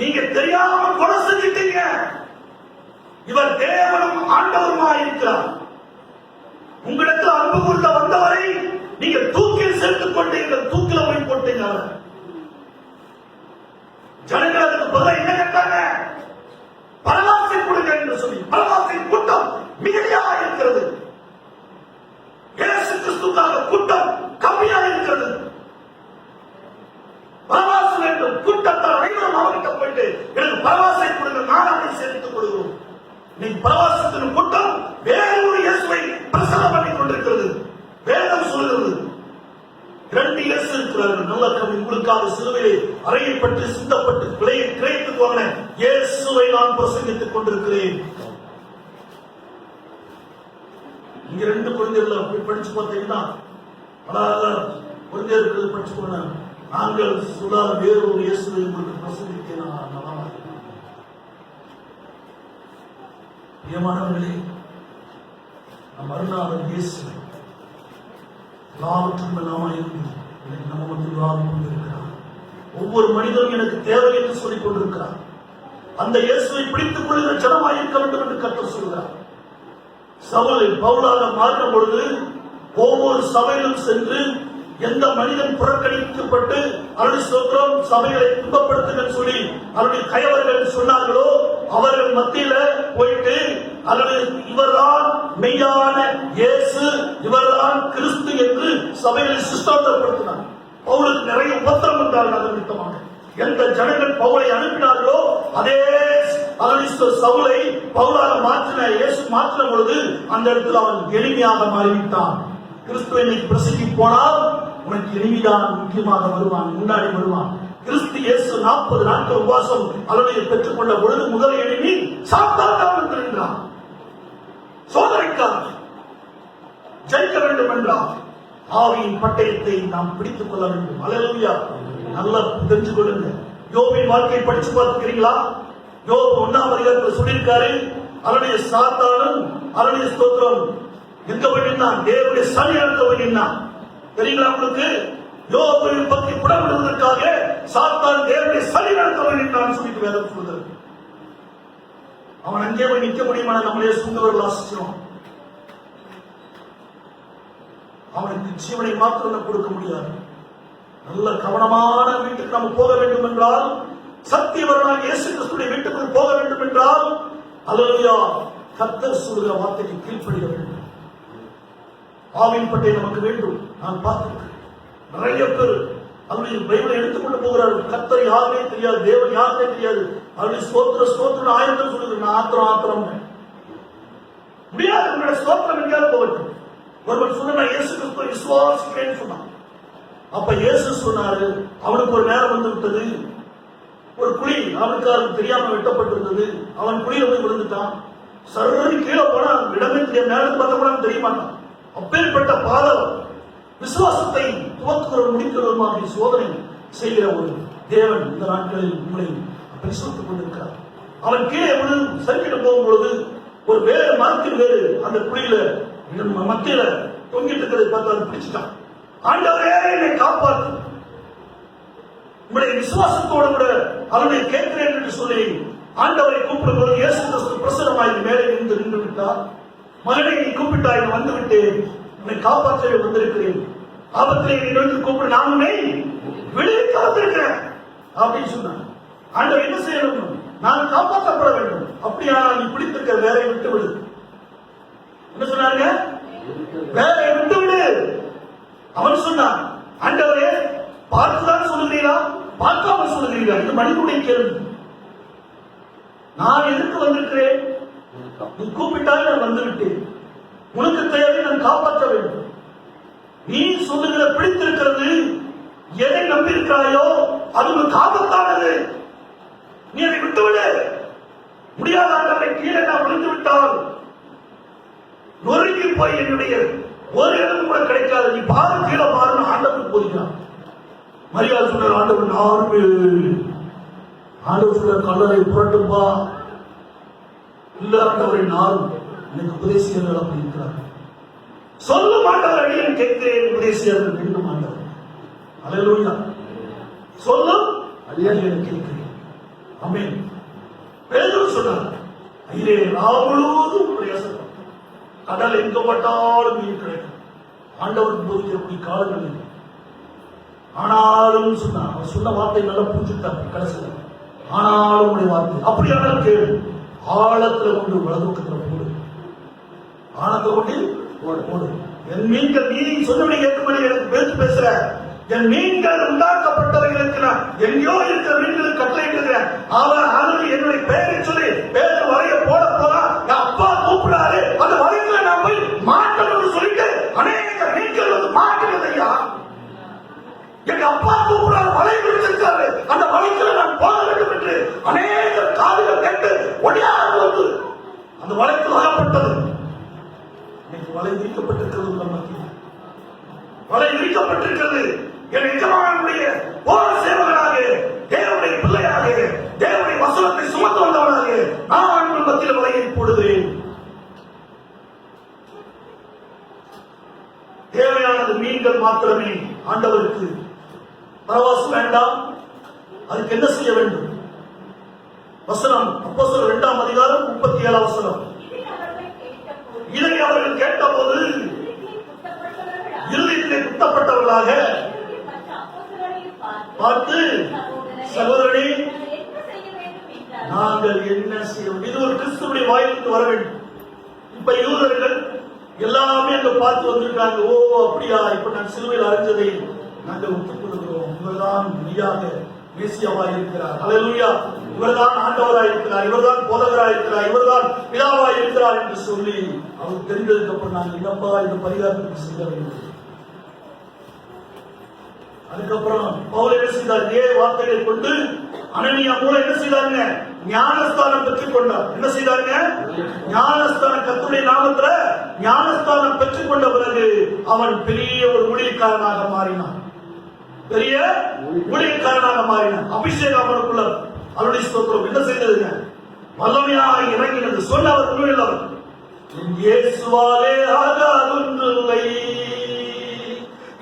S1: நீங்க தெரியாம கொலை செஞ்சிட்டீங்க. இவர் தேவனும் ஆண்டவருமாய் இருக்கிறார். உங்களிடத்தில் அன்பு கொள்ள வந்தவரை நீங்க தூக்கில் சேர்த்துக் கொண்டீர்கள், தூக்கில போய் போட்டீங்க. ஜனங்கள் அதுக்கு பதிலாக என்ன கேட்டாங்க? பரவாசை கொடுங்க என்று சொல்லி. பரவாசை கூட்டம் மிகுதியாக இருக்கிறது. இயேசு கிறிஸ்துக்காக கூட்டம் கம்மியாக இருக்கிறது. பரவாசை வேண்டும். கூட்டத்தால் அனைவரும் அவர்கிட்ட போயிட்டு எனக்கு பரவாசை கொடுங்க, நான் அதை சேர்த்துக் கொள்கிறோம். நீ பரவாசத்தின் கூட்டம் வேறு ஒரு இயேசுவை பிரசங்கம் பண்ணிக் கொண்டிருக்கிறது. வேதம் சொல்கிறது 2 இயேசு இருக்கிறார்கள். நல்ல கவி உங்களுக்காக சிலுவையிலே அறையப்பட்டு சிந்தப்பட்டு விலையை கிரயத்துக்கு போன இயேசுவை நான் பிரசங்கித்துக் கொண்டிருக்கிறேன். இங்க 2 குழந்தைகள் அப்படி படிச்சு பார்த்தீங்கன்னா குழந்தைகள் படிச்சு போன நாங்கள் சொல்லாத வேறு ஒரு இயேசுவை உங்களுக்கு பிரசங்கித்தேன். பிரியமானவர்களே, நம் அருணாளர் இயேசு எல்லாவற்றும் எல்லாமா இருந்து நம்ம மட்டும் வாழ்ந்து கொண்டிருக்கிறார். ஒவ்வொரு மனிதரும் எனக்கு தேவை என்று சொல்லிக் கொண்டிருக்கிறார். அந்த இயேசுவை பிடித்துக் கொள்கிற ஜனமாய் இருக்க வேண்டும் என்று கர்த்தர் சொல்கிறார். சவுல் பவுலாக மாறின பொழுது ஒவ்வொரு சபையிலும் சென்று எந்த மனிதன் புறக்கணிக்கப்பட்டு அவருடைய ஸ்தோத்திரம் சபைகளை துன்பப்படுத்துங்கள் சொல்லி அவருடைய கயவர்கள் சொன்னார்களோ அவர்கள் மத்தியில போயிட்டு அல்லது இவர்தான் மெய்யான இயேசு, இவர்தான் கிறிஸ்து என்று சபைகளை சிஸ்டாந்தப்படுத்தினார். பவுலுக்கு நிறைய உபத்திரம் என்றார்கள். அதன் நிமித்தமாக எந்த ஜனங்கள் பவுலை அனுப்பினார்களோ அதே சவுலை பவுலாக மாற்றின இயேசு மாற்றின பொழுது அந்த இடத்தில் அவன் எளிமையாக மாறிவிட்டான். கிறிஸ்துவை பிரசங்கி போனால் உனக்கு எளிமைதான் முக்கியமாக வருவான், முன்னாடி வருவான்.
S2: கிறிஸ்து இயேசு 40 நாட்கள் உபவாசம் அல்லது பெற்றுக்கொண்ட பொழுது முதல் எளிமை சாத்தான் இருந்தான். சோதனைக்காக ஜெயிக்க வேண்டும் என்றால் ஆவியின் பட்டயத்தை நாம் பிடித்துக் கொள்ள வேண்டும். அல்லேலூயா. நல்லா தெரிஞ்சு கொள்ளுங்க. யோபின் வாழ்க்கையை படிச்சு பார்த்துக்கிறீங்களா? யோபு 1ஆம் அதிகாரத்தில் சொல்லியிருக்காரு, அவருடைய சாத்தானும் அவருடைய ஸ்தோத்திரம் எங்க போய் நின்னான்? தேவனுடைய சன்னிதானத்துல போய் நின்னான். தெரியுங்களா உங்களுக்கு? யோபை பற்றி புடமிடுவதற்காக சாத்தான் தேவனுடைய சன்னிதானத்துல போய் நின்னான்னு சொல்லிட்டு வேதம் சொல்றது. அவன் அங்கே போய் நிற்க முடியுமா? நம்மளே சுந்தவர்கள் ஆசிக்கிறோம். அவனுக்கு ஜீவனை மாத்திரம் கொடுக்க முடியாது. நல்ல கவனமான வீட்டுக்கு நம்ம போக வேண்டும் என்றால், சத்தியவரான இயேசு கிறிஸ்துவின் வீட்டுக்குள் போக வேண்டும் என்றால், அல்லேலூயா, கர்த்தர் சொல்கிற வார்த்தைக்கு கீழ்ப்படிய வேண்டும். ஆவியின் பட்டை நமக்கு வேண்டும். நான் பார்த்திருக்கிறேன் நிறைய பேர் அவருடைய பைபிளை எடுத்துக்கொண்டு போகிறார்கள். கர்த்தர் யாருமே தெரியாது, தேவன் யாருமே தெரியாது. அவருடைய ஸ்தோத்திர ஸ்தோத்திரம் ஆயிரத்தில் சொல்லுது. நான் ஆத்திரம் முடியாது. உங்களுடைய ஸ்தோத்திரம் எங்கேயாவது போகட்டும். ஒருவன் சொன்ன இயேசு கிறிஸ்துவை விசுவாசிக்கிறேன்னு சொன்னான். அப்ப இயேசு சொன்னாரு, அவனுக்கு ஒரு நேரம் வந்து விட்டது. ஒரு குழி அவனுக்கு தெரியாம வெட்டப்பட்டிருந்தது. அவன் குழியில போய் விழுந்துட்டான். சர்வரி கீழே போனா இடமே தெரியும், நேரத்துக்கு பார்த்த கூட தெரிய மாட்டான். அப்பேற்பட்ட பாதம் விசுவாசத்தை துவக்குகிற முடிக்கிறதுமாக சோதனை செய்கிற ஒரு தேவன் இந்த நாட்களில் உங்களை பரிசோதித்துக் கொண்டிருக்கிறார். அவன் கீழே விழுந்து சறுக்கிட்டு போகும்பொழுது ஒரு வேறு மரத்தின் வேறு அந்த குழியில மத்தியில தொங்கிட்டு இருக்கிறதை பார்த்து அதை பிடிச்சிட்டான். ஆண்டவரே என்னை காப்பாற்று, உங்களுடைய விசுவாசத்தோடு கூட அவனை கேட்கிறேன் என்று சொல்லி ஆண்டவரை கூப்பிடும் போது இயேசு கிறிஸ்து பிரசன்னமாகி மேலே நின்று விட்டார். மகனை நீ கூப்பிட்டாய், வந்து விட்டேன், உன்னை காப்பாற்றவே வந்திருக்கிறேன், ஆபத்திலே நீ வந்து கூப்பிடு, நான் உன்னை விடுவிக்க வந்திருக்கிறேன் அப்படின்னு சொன்னான். ஆண்டவர் என்ன செய்யணும்? நான் காப்பாற்றப்பட வேண்டும். அப்படியானால் நீ பிடித்திருக்க வேலையை விட்டு விடு. என்ன சொன்னாங்க? வேலையை விட்டு விடு. அவன் சொன்னான், ஆண்டவரே பார்த்துதான் சொல்லுகிறீரா, பார்க்காம சொல்லுகிறீரா? இது மனிதனுடைய கேள்வி. நான் எதற்கு வந்திருக்கிறேன்? நீ கூப்பிட்டால் நான் வந்துவிட்டேன். உனக்கு தேவை, நான் காப்பாற்ற வேண்டும். நீ சொல்லுகிற பிடித்திருக்கிறது, எதை நம்பியிருக்கிறாயோ அது உனக்கு ஆபத்தானது. நீ அதை விட்டுவிடு. முடியாத ஆண்டவரை கீழே நான் விழுந்து விட்டால் நொறுங்கி போய் என்னுடைய ஒரு இடம் கூட கிடைக்காது. நீ பாரு, கீழே பாருன்னு ஆண்டவருக்கு போகிறான். மரியாதை சொன்ன ஆண்டவர் நார்மே ஆண்டவர் சொல்ற கல்லறை புரட்டும்பா இல்ல ஆண்டவரை நாரும் எனக்கு உபதேசியர்கள் அப்படி இருக்கிறார். சொல்ல மாட்டவர் அடியேன் கேட்கிறேன், உபதேசியர்கள் வேண்டும் ஆண்டவர். அல்லேலூயா. சொல்லும் அடியேன் கேட்கிறேன். ஆமென். பேதுரு சொன்னார், ஐயே ராவு முழுவதும் பிரயாசம், கடல் எங்க பட்டாலும் மீன் கிடைக்கும். ஆண்டவருக்கு போதிக்கக்கூடிய காலங்கள் இல்லை. ஆனாலும் சொன்னார், அவர் சொன்ன வார்த்தை நல்லா புரிஞ்சுட்டாங்க கடைசியில். ஆனாலும் உடைய வார்த்தை அப்படியானால் கேளு, ஆழத்துல கொண்டு வலதுக்கத்துல போடு, ஆழத்துல கொண்டு போடு. என் மீன்கள், நீ சொன்னபடி கேட்கும்படி எனக்கு பேச்சு பேசுற, என் மீன்கள் உண்டாக்கப்பட்டவர்களுக்கு நான் எங்கேயோ இருக்கிற மீன்களுக்கு கட்டளையிடுகிறேன். அவன் என்னுடைய பெயரை சொல்லி பேர் வரைய போட போறா, என் அப்பா கூப்பிடாரு, அந்த வரையில நான் போய் மாட்டணும்னு சொல்லிட்டு அநேக மீன்கள் வந்து மாட்டுகிறது. ஐயா, எங்க அப்பா கூப்பிடாரு, வலை விரிச்சிருக்காரு, அந்த வலைக்குள்ள நான் போக வேண்டும் என்று அநேக காதுகள் கேட்டு ஒடியாது வந்து அந்த வலைக்கு அகப்பட்டது. இன்னைக்கு வலை விரிக்கப்பட்டிருக்கிறது, நமக்கு வலை விரிக்கப்பட்டிருக்கிறது. என் எஜமானுடைய போர சேவகனாக, தேவனுடைய பிள்ளையாக, தேவனுடைய வசனத்தை சுமந்து வந்தவனாக நான் குடும்பத்தில் வலையை போடுகிறேன். தேவையானது மீன்கள் மாத்திரமே. ஆண்டவருக்கு பரவாசம் வேண்டாம். அதுக்கு என்ன செய்ய வேண்டும்? வசனம் அப்போஸ்தலர் 2ஆம் அதிகாரம் 37ஆம் வசனம். இதை அவர்கள் கேட்டபோது இருதயத்திலே குத்தப்பட்டவர்களாக பார்த்து, சகோதரனே நாங்கள் என்ன செய்வோம்? இது ஒரு கிறிஸ்துவுடைய வாயிலுக்கு வர வேண்டும். இப்ப யூதர்கள் எல்லாமே அங்க பார்த்து வந்திருக்காங்க. ஓ அப்படியா, இப்ப நான் சிலுவையில் அறிஞ்சதை நாங்கள் ஒத்துக்கொள்கிறோம். இவர்தான் மெய்யாக மேசியாவாய் இருக்கிறார். அல்லேலூயா. இவர்தான் ஆண்டவராய் இருக்கிறார், இவர்தான் போதகராய் இருக்கிறார், இவர்தான் பிதாவாய் இருக்கிறார் என்று சொல்லி அவர் தெரிந்ததுக்கு அப்புறம் நாங்கள் என்னப்பா இந்த பரிகாரத்துக்கு செய்ய வேண்டும்? அதுக்கப்புறம் பவுல் என்ன செய்தார்? இதே வார்த்தைகளை கொண்டு அனனியா மூலம் என்ன செய்தாங்க? ஞானஸ்தானம் பெற்றுக் கொண்டார். என்ன செய்தாங்க? ஞானஸ்தானம், கர்த்தருடைய நாமத்துல ஞானஸ்தானம் பெற்றுக் கொண்ட பிறகு அவன் பெரிய ஒரு ஊழியக்காரனாக மாறினான். பெரிய ஊழியக்காரனாக மாறினான். அபிஷேகம் அவனுக்குள்ள அவருடைய ஸ்தோத்திரம் என்ன செய்ததுங்க? வல்லமையாக இறங்கினது. சொன்ன அவர் உண்மையுள்ளவர். என் இயேசுவாலே ஆகாதொன்றில்லை,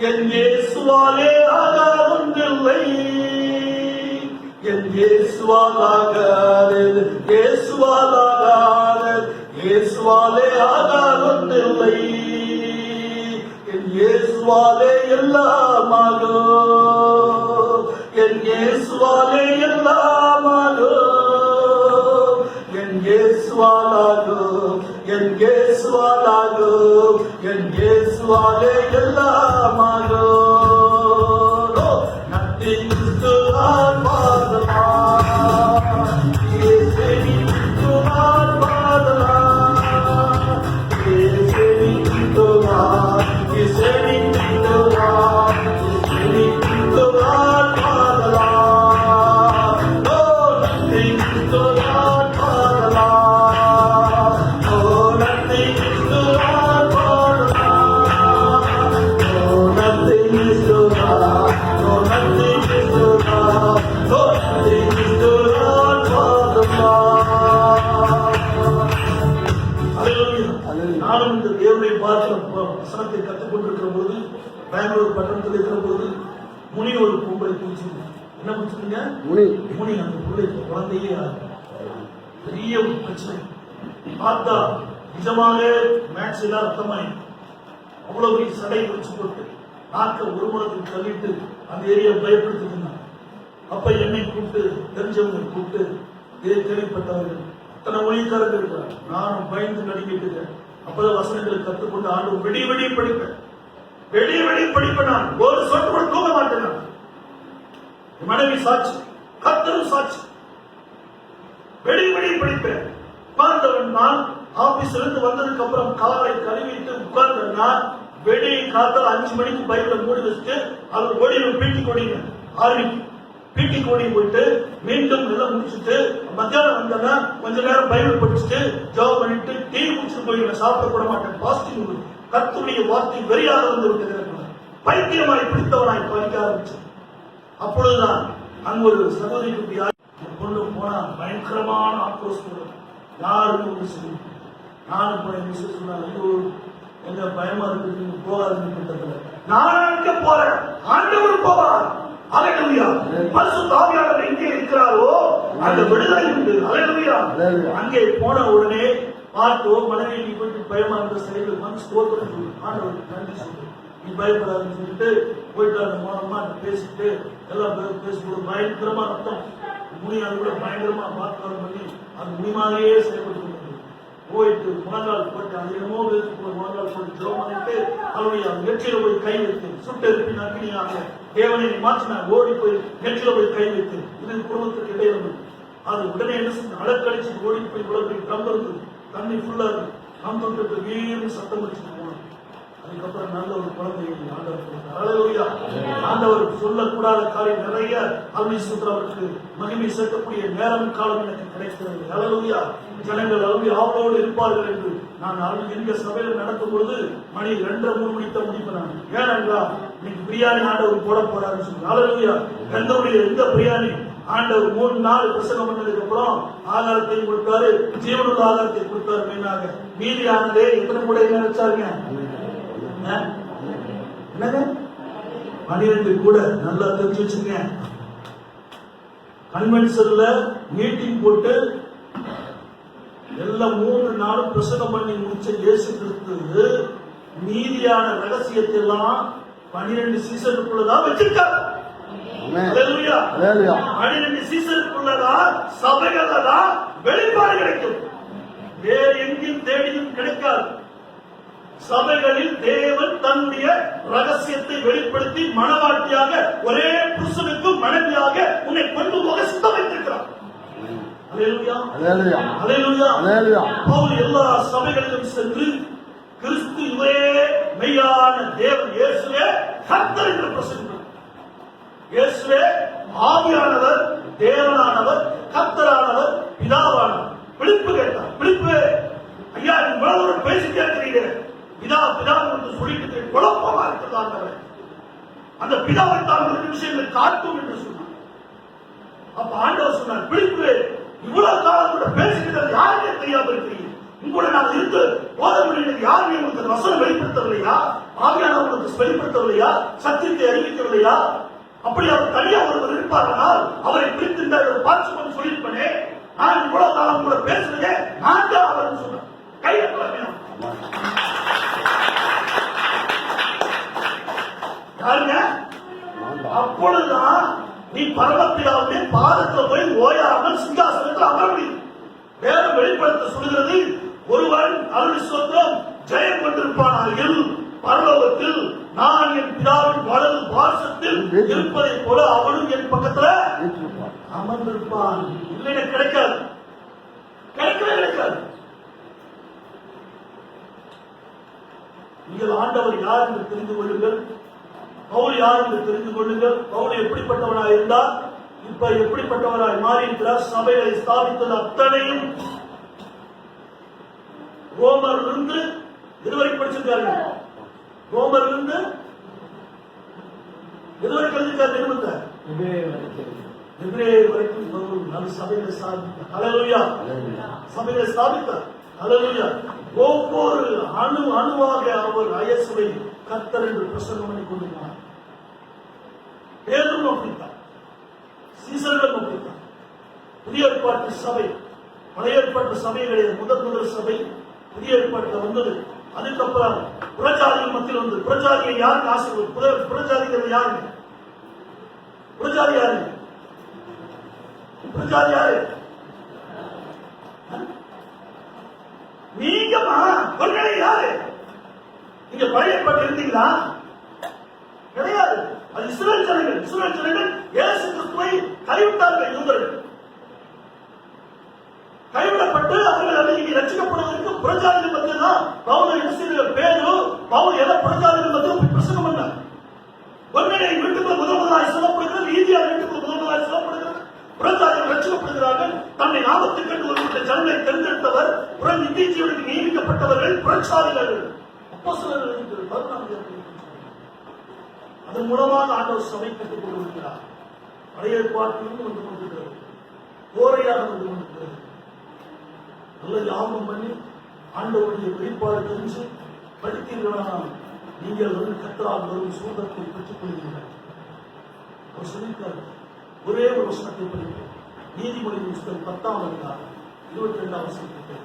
S2: என் இயேசுவாலே ஆகாதொன்றில்லை, என் இயேசுவால் ஆகாதது, இயேசுவால் ஆகாதது, இயேசுவாலே ஆகாதொன்றில்லை, என் இயேசுவாலே எல்லாமாகும், என் இயேசுவாலே எல்லாமாகும், என் இயேசுவாலாகும், என் இயேசுவாலாகும், என் இயேசுவாலே எல்லாமாகும். Nothing to our Father, He is ready to our Father, He is ready to our, He is ready to our, He is ready to our Father. No, nothing to our Father. No, nothing to our Father. No, nothing is to our, no, nothing is to our, no, nothing is to our Father. நானும் இந்த தேவனை பார்க்கிற வசனத்தை கற்றுக் கொண்டிருக்கிற போது, பெங்களூர் பட்டணத்தில் இருக்கிற போது, முனி ஒரு பொம்பளை பிடிச்சிருங்க. என்ன பிடிச்சிருங்க? முனி. அந்த பிள்ளை குழந்தையே பெரிய ஒரு பிரச்சனை. பார்த்தா நிஜமாக மேட்ச் எல்லாம் ரத்தமாயி அவ்வளவு பெரிய சடை வச்சு போட்டு நாக்க ஒரு முறத்துக்கு தள்ளிட்டு அந்த ஏரியா பயப்படுத்திட்டு இருந்தாங்க. அப்ப என்னை கூப்பிட்டு, தெரிஞ்சவங்க கூப்பிட்டு, இதை கேள்விப்பட்டவர்கள் அத்தனை ஒளிக்காரர்கள் இருக்கிறார். நானும் பயந்து நடிக்கிட்டு இருக்கேன். அப்பதான் வசனங்களை கற்றுக்கொண்டு ஆண்டு வெடி வெடி படிப்பேன், வெடி வெடி படிப்பேன். நான் ஒரு சொட்டு கூட தூங்க மாட்டேன். நான் என் மனைவி சாட்சி, கர்த்தரும் சாட்சி, வெடி வெடி படிப்பேன். உட்கார்ந்தவன் நான் ஆபீஸ்ல இருந்து வந்ததுக்கு அப்புறம் காலை கழுவிட்டு உட்கார்ந்தா வெடி காத்தால 5 மணிக்கு பைபிள மூடி வச்சுட்டு அது ஓடிடும். பீட்டி கோடிங்க 6 மணிக்கு பீட்டி கோடி போயிட்டு மீண்டும் எல்லாம் முடிச்சுட்டு மத்தியானம் வந்தேன்னா கொஞ்ச நேரம் பைபிள் படிச்சுட்டு ஜாப் பண்ணிட்டு டீ குடிச்சுட்டு போயிடுவேன். சாப்பிட கூட மாட்டேன். பாசிட்டிவ் கர்த்தருடைய வார்த்தை வெறியாக வந்து விட்டது. பைத்தியமாய் பிடித்தவனாய் படிக்க ஆரம்பிச்சேன். அப்பொழுதுதான் அங்க ஒரு சகோதரி குட்டி கொண்டு போனா பயங்கரமான ஆக்ரோஷம். யாருன்னு ஒன்று சொல்லி நானும் போய் சொன்னாங்க, எங்க பயமா இருக்கு, போகாதுன்னு. நான் அங்க போறேன், ஆண்டவர் போவார். அல்லேலூயா. பரிசுத்த ஆவியானவர் எங்கே இருக்கிறாரோ அந்த விடுதலை உண்டு. அல்லேலூயா. அங்கே போன உடனே பார்த்தோம் மனைவி நீ போயிட்டு பயமா இருந்த சைடில் வந்து ஸ்தோத்திரம் சொல்லு, ஆண்டவர் நன்றி சொல்லு, நீ பயப்படாதுன்னு சொல்லிட்டு போயிட்டு அந்த மூலமா பேசிட்டு எல்லாம் பேசிட்டு பயங்கரமா ரத்தம் முனியால் கூட பயங்கரமா பாத்காரம் பண்ணி அது முனிமாவே செயல்பட்டு போயிட்டு முழங்கால் போட்டு அது என்னமோ முழங்கால் போட்டு ஜெபம் பண்ணிட்டு அவருடைய நெற்றியில போய் கை வைத்து சுட்டு இருப்பின் அக்னியாக தேவனை மாற்றினார். ஓடி போய் நெற்றியில போய் கை வைத்து இது குடும்பத்துக்கு இடையில அது உடனே என்ன செஞ்சு அடக்கடிச்சு ஓடி போய் இவ்வளவு ட்ரம் இருக்கு, தண்ணி ஃபுல்லா இருக்கு, ட்ரம் தொட்டு வீடு சத்தம் வச்சுட்டு போனோம். அதுக்கப்புறம் நல்ல ஒரு குழந்தையை ஆண்டவர் கொடுத்தார். அல்லேலூயா. ஆண்டவர் சொல்லக்கூடாத காரியம் நிறைய அல்மீசுத்ரா அவருக்கு மகிமை சேர்க்கக்கூடிய நேரம் காலம் எனக்கு கிடைக்கிறது. அல்லேலூயா. ஜனங்கள் அவளோடு இருப்பார்கள் என்று நான் எங்க சபையில நடக்கும் பொழுது மணி 2:30-3 மணிக்கு தான் முடிப்பேன். ஏனென்றால் இன்னைக்கு பிரியாணி ஆண்டவர் போட போறாருன்னு சொல்லி. அல்லேலூயா. எந்த பிரியாணி ஆண்டவர் 3 நாள் பிரசங்கம் பண்ணதுக்கு அப்புறம் ஆகாரத்தையும் கொடுத்தாரு, ஜீவனுள்ள ஆகாரத்தை கொடுத்தாரு. மெயினாக மீதியானதே எத்தனை கூட என்ன வச்சாருங்க? என்னங்க 12 கூட. நல்லா தெரிஞ்சு வச்சுங்க. கன்வென்ஷன்ல மீட்டிங் போட்டு எல்லாம் 3 நாளும் பிரசங்கம் பண்ணி முடிச்ச இயேசு கிறிஸ்து மீதியான ரகசியத்தை எல்லாம் 12 சீசனுக்குள்ளதான் வச்சிருக்காரு. 12 சீசனுக்குள்ளதான் சபைகள்லதான் வெளிப்பாடு கிடைக்கும். வேறு எங்கேயும் தேடியும் கிடைக்காது. சபைகளில் தேவன் தன்னுடைய ரகசியத்தை வெளிப்படுத்தி மனவாட்டியாக ஒரே புருஷனுக்கு மனைவியாக உன்னை கொண்டு போக சித்தம் வைத்திருக்கிறார். பவுல் எல்லா சபைகளிலும் சென்று கிறிஸ்து இவரே மெய்யான தேவன் இயேசுவே கர்த்தர் என்று பிரசங்கித்தார். இயேசுவே ஆவியானவர், தேவனானவர், கர்த்தரானவர், பிதாவானவர். பிலிப்பு கேட்டார், பிலிப்பு ஐயா நீ இவ்வளவு பேசி கேட்கிறீங்க, பிதா பிதா என்று சொல்லிட்டு குழப்பமா இருக்கிறாங்க. அந்த பிதாவை தான் ஒரு விஷயங்கள் காட்டும் என்று சொன்னார். அப்ப ஆண்டவர் சொன்னார், பிலிப்பு இவ்வளவு காலம் கூட பேசிக்கிட்டது யாருமே தெரியாம இருக்கிறீங்க. உங்களோட நான் இருந்து போத முடியும் யாருமே உங்களுக்கு வசனம் வெளிப்படுத்தவில்லையா? ஆவியானவர் உங்களுக்கு வெளிப்படுத்தவில்லையா? சத்தியத்தை அறிவிக்கவில்லையா? அப்படி அவர் தனியா ஒருவர் இருப்பார்கள், அவரை பிடித்து பார்த்து கொண்டு சொல்லியிருப்பேனே, நான் இவ்வளவு காலம் கூட பேசுறதே நான் தான் அவர் சொன்னேன். யாருங்க? அப்பொழுதுதான் நீ பரமபிதாவுடைய பாதத்தில் போய் ஓயாமல் சிங்காசனத்தில் அமர முடியும். வேதம் வெளிப்படுத்த சொல்கிறது, ஒருவன் அருள் ஸ்தோத்திரம் ஜெயம் கொண்டிருப்பானாயில் பரலோகத்தில் நான் என் பிதாவின் வலது பார்சத்தில் இருப்பதை போல அவனும் என் பக்கத்துல அமர்ந்திருப்பான். இல்லைன்னா கிடைக்காது, கிடைக்கவே கிடைக்காது. நீங்கள் ஆண்டவர் யார் என்று தெரிந்து கொள்ளுங்கள், பவுல் யார் என்று தெரிந்து கொள்ளுங்கள். பவுல் எப்படிப்பட்டவனாய் இருந்தார், இப்ப எப்படிப்பட்டவராய் மாறி இருக்கிறார். சபையை ஸ்தாபித்தது அத்தனையும் ரோமரிலிருந்து இதுவரை படிச்சிருக்காரு. ரோமரிலிருந்து இதுவரை கழிச்சிருக்காரு. நிறுவனத்தை எபிரேயர் வரைக்கும் பவுல் நம் சபையை ஸ்தாபித்தார். ஹல்லேலூயா. சபையை ஸ்தாபித்தார். ஹல்லேலூயா. ஒவ்வொரு அணுவாக அவர் இயேசுவை கர்த்தர் என்று பிரசங்கம் பண்ணி கொண்டிருந்தார். பேதுரு அப்படித்தான், சீசர்கள் அப்படித்தான். புதிய ஏற்பாட்டு சபை, பழைய ஏற்பாட்டு சபை கிடையாது. முதல் சபை புதிய ஏற்பாட்டில் வந்தது. அதுக்கப்புறம் புறஜாதிகள் மத்தியில் வந்து புறஜாதியை யாருக்கு ஆசீர்வாதம்? புறஜாதிகள் யாருங்க? புறஜாதி யாரு? புறஜாதி யாரு? நீங்கம்மா ஒருவேளை யாரு? நீங்க பழைய ஏற்பாட்டில் இருந்தீங்களா? கிடையாது. அது இஸ்ரவேல் ஜனங்கள். இஸ்ரவேல் ஜனங்கள் இயேசு கிறிஸ்துவை கைவிட்டார்கள். யூதர்கள் கைவிடப்பட்டு அவர்கள் அன்னைக்கு ரட்சிக்கப்படுவதற்கு புறஜாதிகள் மத்தியில் தான் பவுல் இஸ்ரவேல் பேரு பவுல் எதை புறஜாதிகள் மத்தியில் பிரசங்கம் பண்ணார். ஒருவேளை வீட்டுக்குள்ள முதலாய் சொல்லப்படுகிறது, ஈதியா வீட்டுக்குள்ள முதலாய் சொல்லப்படுகிறது. புறஜாதிகள் ரட்சிக்கப்படுகிறார்கள். தன்னை நாமத்துக்கு கண்டு ஒரு ஜனங்களை தேர்ந்தெடுத்தவர், புற நித்திய ஜீவனுக்கு நியமிக்கப்பட்டவர்கள் புறஜாதிகள். அதன் மூலமாக ஆண்டவர் சபை கட்டுக் கொண்டிருக்கிறார். பழைய ஏற்பாட்டிலிருந்து வந்து கொண்டிருக்கிறது, கோரையாக வந்து கொண்டிருக்கிறது. நல்ல யாபம் பண்ணி ஆண்டவருடைய வெளிப்பாடு தெரிஞ்சு படித்தீர்களானால் நீங்கள் வந்து கர்த்தரால் வரும் சுதந்திரத்தை பெற்றுக் கொள்வீர்கள். அவர் சொல்லியிருக்கார், ஒரே ஒரு வசனத்தை படிப்போம். நீதிமொழியின் புத்தகம் 10ஆம் அதிகாரம் 22ஆம் வசனத்தை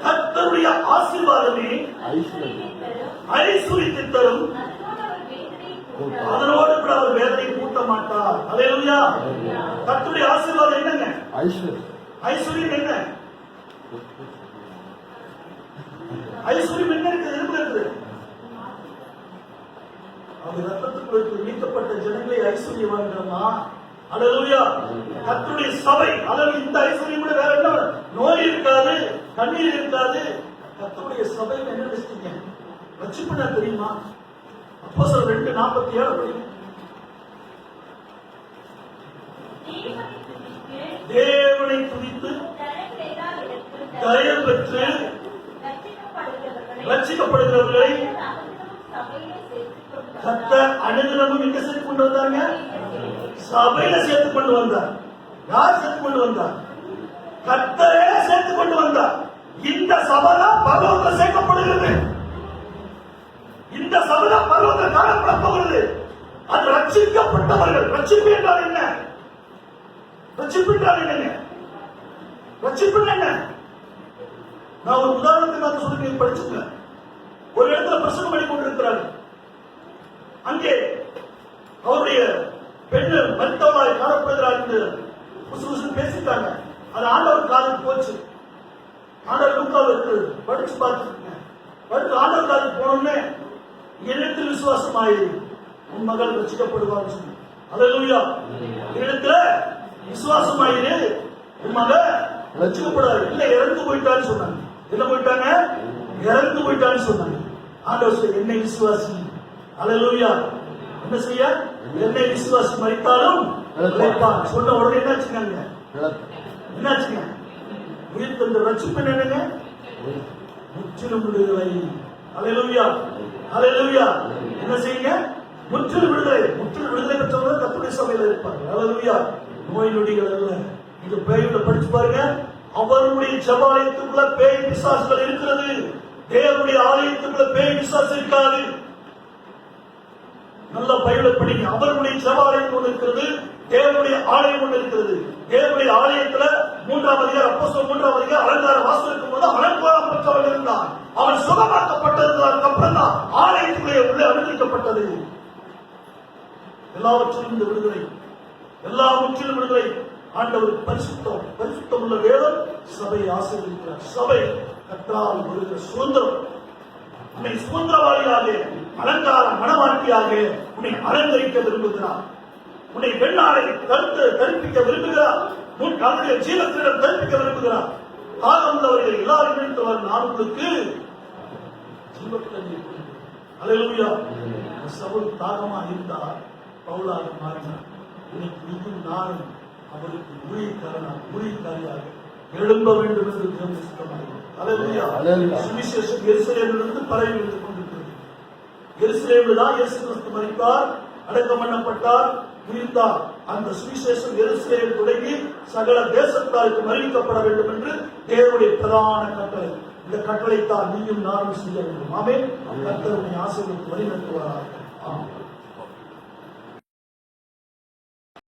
S2: கர்த்தருடைய ஆசீர்வாதமே ஐஸ்வரியத்தை தரும், அதனோடு கூட அவர் வேதனை கூட்ட மாட்டார். அல்லேலூயா. கர்த்தருடைய ஆசீர்வாதம் என்னங்க? ஐஸ்வர்யம் என்ன? ஐஸ்வர்யம் என்ன இருக்குது? எதுல இருக்குது? அவர் ரத்தத்துக்குள் மீட்கப்பட்ட ஜனங்களை ஐஸ்வர்யவான்களா? அல்லேலூயா. கர்த்தருடைய சபை, அதாவது இந்த ஐஸ்வர்யம் கூட வேற என்ன? நோய் இருக்காது, கண்ணீர் இருக்காது. கர்த்தருடைய சபை என்ன நினைச்சீங்க? ரட்சிப்புனா தெரியுமா? அப்போஸ்தலர் 2:47 படிங்க. தேவனை துதித்து தயவு பெற்று ரட்சிக்கப்படுகிறவர்களை கர்த்தர் அனுதினமும் எங்க சேர்த்து கொண்டு வந்தாங்க? சபையில சேர்த்து கொண்டு வந்தார். யார் சேர்த்து கொண்டு வந்தார்? கர்த்தரே சேர்த்து கொண்டு வந்தார். இந்த சபைதான் பரலோகத்தில் சேர்க்கப்படுகிறது. இந்த சபைதான் பரலோகத்தில் காணப்பட போகிறது. அது ரட்சிக்கப்பட்டவர்கள். ரட்சிப்பு என்றால் என்ன? ரட்சிப்பு என்றால் என்னங்க? ரட்சிப்பு என்ன? நான் ஒரு உதாரணத்துக்காக சொல்லி படிச்சுங்க. ஒரு இடத்துல பிரசங்கம் பண்ணி கொண்டிருக்கிறார். அங்கே அவருடைய பெண்ணு மருத்துவமாய் காணப்படுகிறார் என்று பேசிட்டாங்க. அது ஆண்டவர் காலுக்கு போச்சு. ஆண்டவர் லூக்காவுக்கு படிச்சு பார்த்துருக்கேன். ஆண்டவர் காலுக்கு போனோம்னே இடத்தில் விசுவாசமாயிரு, உன் மகள் ரட்சிக்கப்படுவான்னு சொன்ன. அல்லேலூயா. இடத்துல விசுவாசமாயிரு, உன் மகள் ரட்சிக்கப்படுவார். இல்ல இறந்து போயிட்டான்னு சொன்னாங்க. என்ன போயிட்டாங்க?
S1: இறந்து போயிட்டான்னு சொன்னாங்க. ஆண்டவர் சொல்ல, என்னை விசுவாசி. அல்லேலூயா. என்ன செய்ய? என்னை விசுவாசி, மரித்தாலும் பிழைப்பான். சொன்ன உடனே என்னாச்சுங்க? என்னாச்சுங்க? உயிர் தந்த ரட்சிப்பு என்னங்க? முற்றிலும் விடுதலை. அல்லேலூயா, அல்லேலூயா. என்ன செய்யுங்க? முற்றிலும் விடுதலை. முற்றிலும் விடுதலை பெற்றவங்க கர்த்தருடைய சபையில இருப்பாங்க. அல்லேலூயா. நோய் நொடிகள் அல்ல. நீங்க பேய்ல படிச்சு பாருங்க. அவருடைய ஜெபாலயத்துக்குள்ள பேய் பிசாசுகள் இருக்கிறது. தேவனுடைய ஆலயத்துக்குள்ள பேய் பிசாசு இருக்காது. நல்ல பைபிளை படிங்க. அவருடைய ஜெபாலயம் ஒன்று இருக்கிறது, தேவனுடைய ஆலயம் ஒன்று இருக்கிறது. தேவனுடைய ஆலயத்துல 3ஆம் அதிகாரம், அப்போஸ்தலர் 3ஆம் அதிகாரம், அலங்கார வாசல் இருக்கும்போது அலங்காரம் பெற்றவன் இருந்தான். அவன் சுகமாக்கப்பட்டதற்கு அப்புறம் தான் ஆலயத்துக்குள்ளே உள்ளே அனுமதிக்கப்பட்டது. எல்லாவற்றிலும் இந்த விடுதலை, எல்லா முற்றிலும் விடுதலை. ஆண்டவர் பரிசுத்தம், பரிசுத்தம் உள்ள வேதம் சபையை ஆசீர்வதிக்கிறார். சபை கர்த்தரால் வருகிற சுதந்திரம். உன்னை சுதந்திரவாளியாக, அலங்கார மனவாட்டியாக உன்னை அலங்கரிக்க விரும்புகிறார். உன்னை வெண்ணாடை தரிப்பிக்க விரும்புகிறார். உன் அவருடைய ஜீவத்திடம் தரிப்பிக்க விரும்புகிறார். காலம் உள்ளவர்கள் எல்லாரும் நினைத்தவர், நான் உங்களுக்கு ஜீவத்தண்ணீர் கொடுக்கிறேன். அல்லேலூயா. சவுல் தாகமா இருந்தார், பவுலாக மாறினார். இன்னைக்கு நீயும் நானும் அவருக்கு ஊழியக்காரியாக எழும்ப வேண்டும் என்று தேவன் சித்தமாகிறார். அல்லேலூயா. சுவிசேஷம் எருசலேமிலிருந்து பரவி வந்து கொண்டிருக்கிறது. எருசலேமில் தான் இயேசு கிறிஸ்து மரித்தார், அடக்கம் பண்ணப்பட்டார், உயிர்த்தார். அந்த சுவிசேஷம் எருசலேமில் தொடங்கி சகல தேசத்தாருக்கு அறிவிக்கப்பட வேண்டும் என்று தேவனுடைய பிரதான கட்டளை. இந்த கட்டளைத்தான் நீயும் நானும் செய்ய வேண்டும். ஆமென். கர்த்தர் உன்னை ஆசீர்வதித்து வழிநடத்துவாராக. ஆமென்.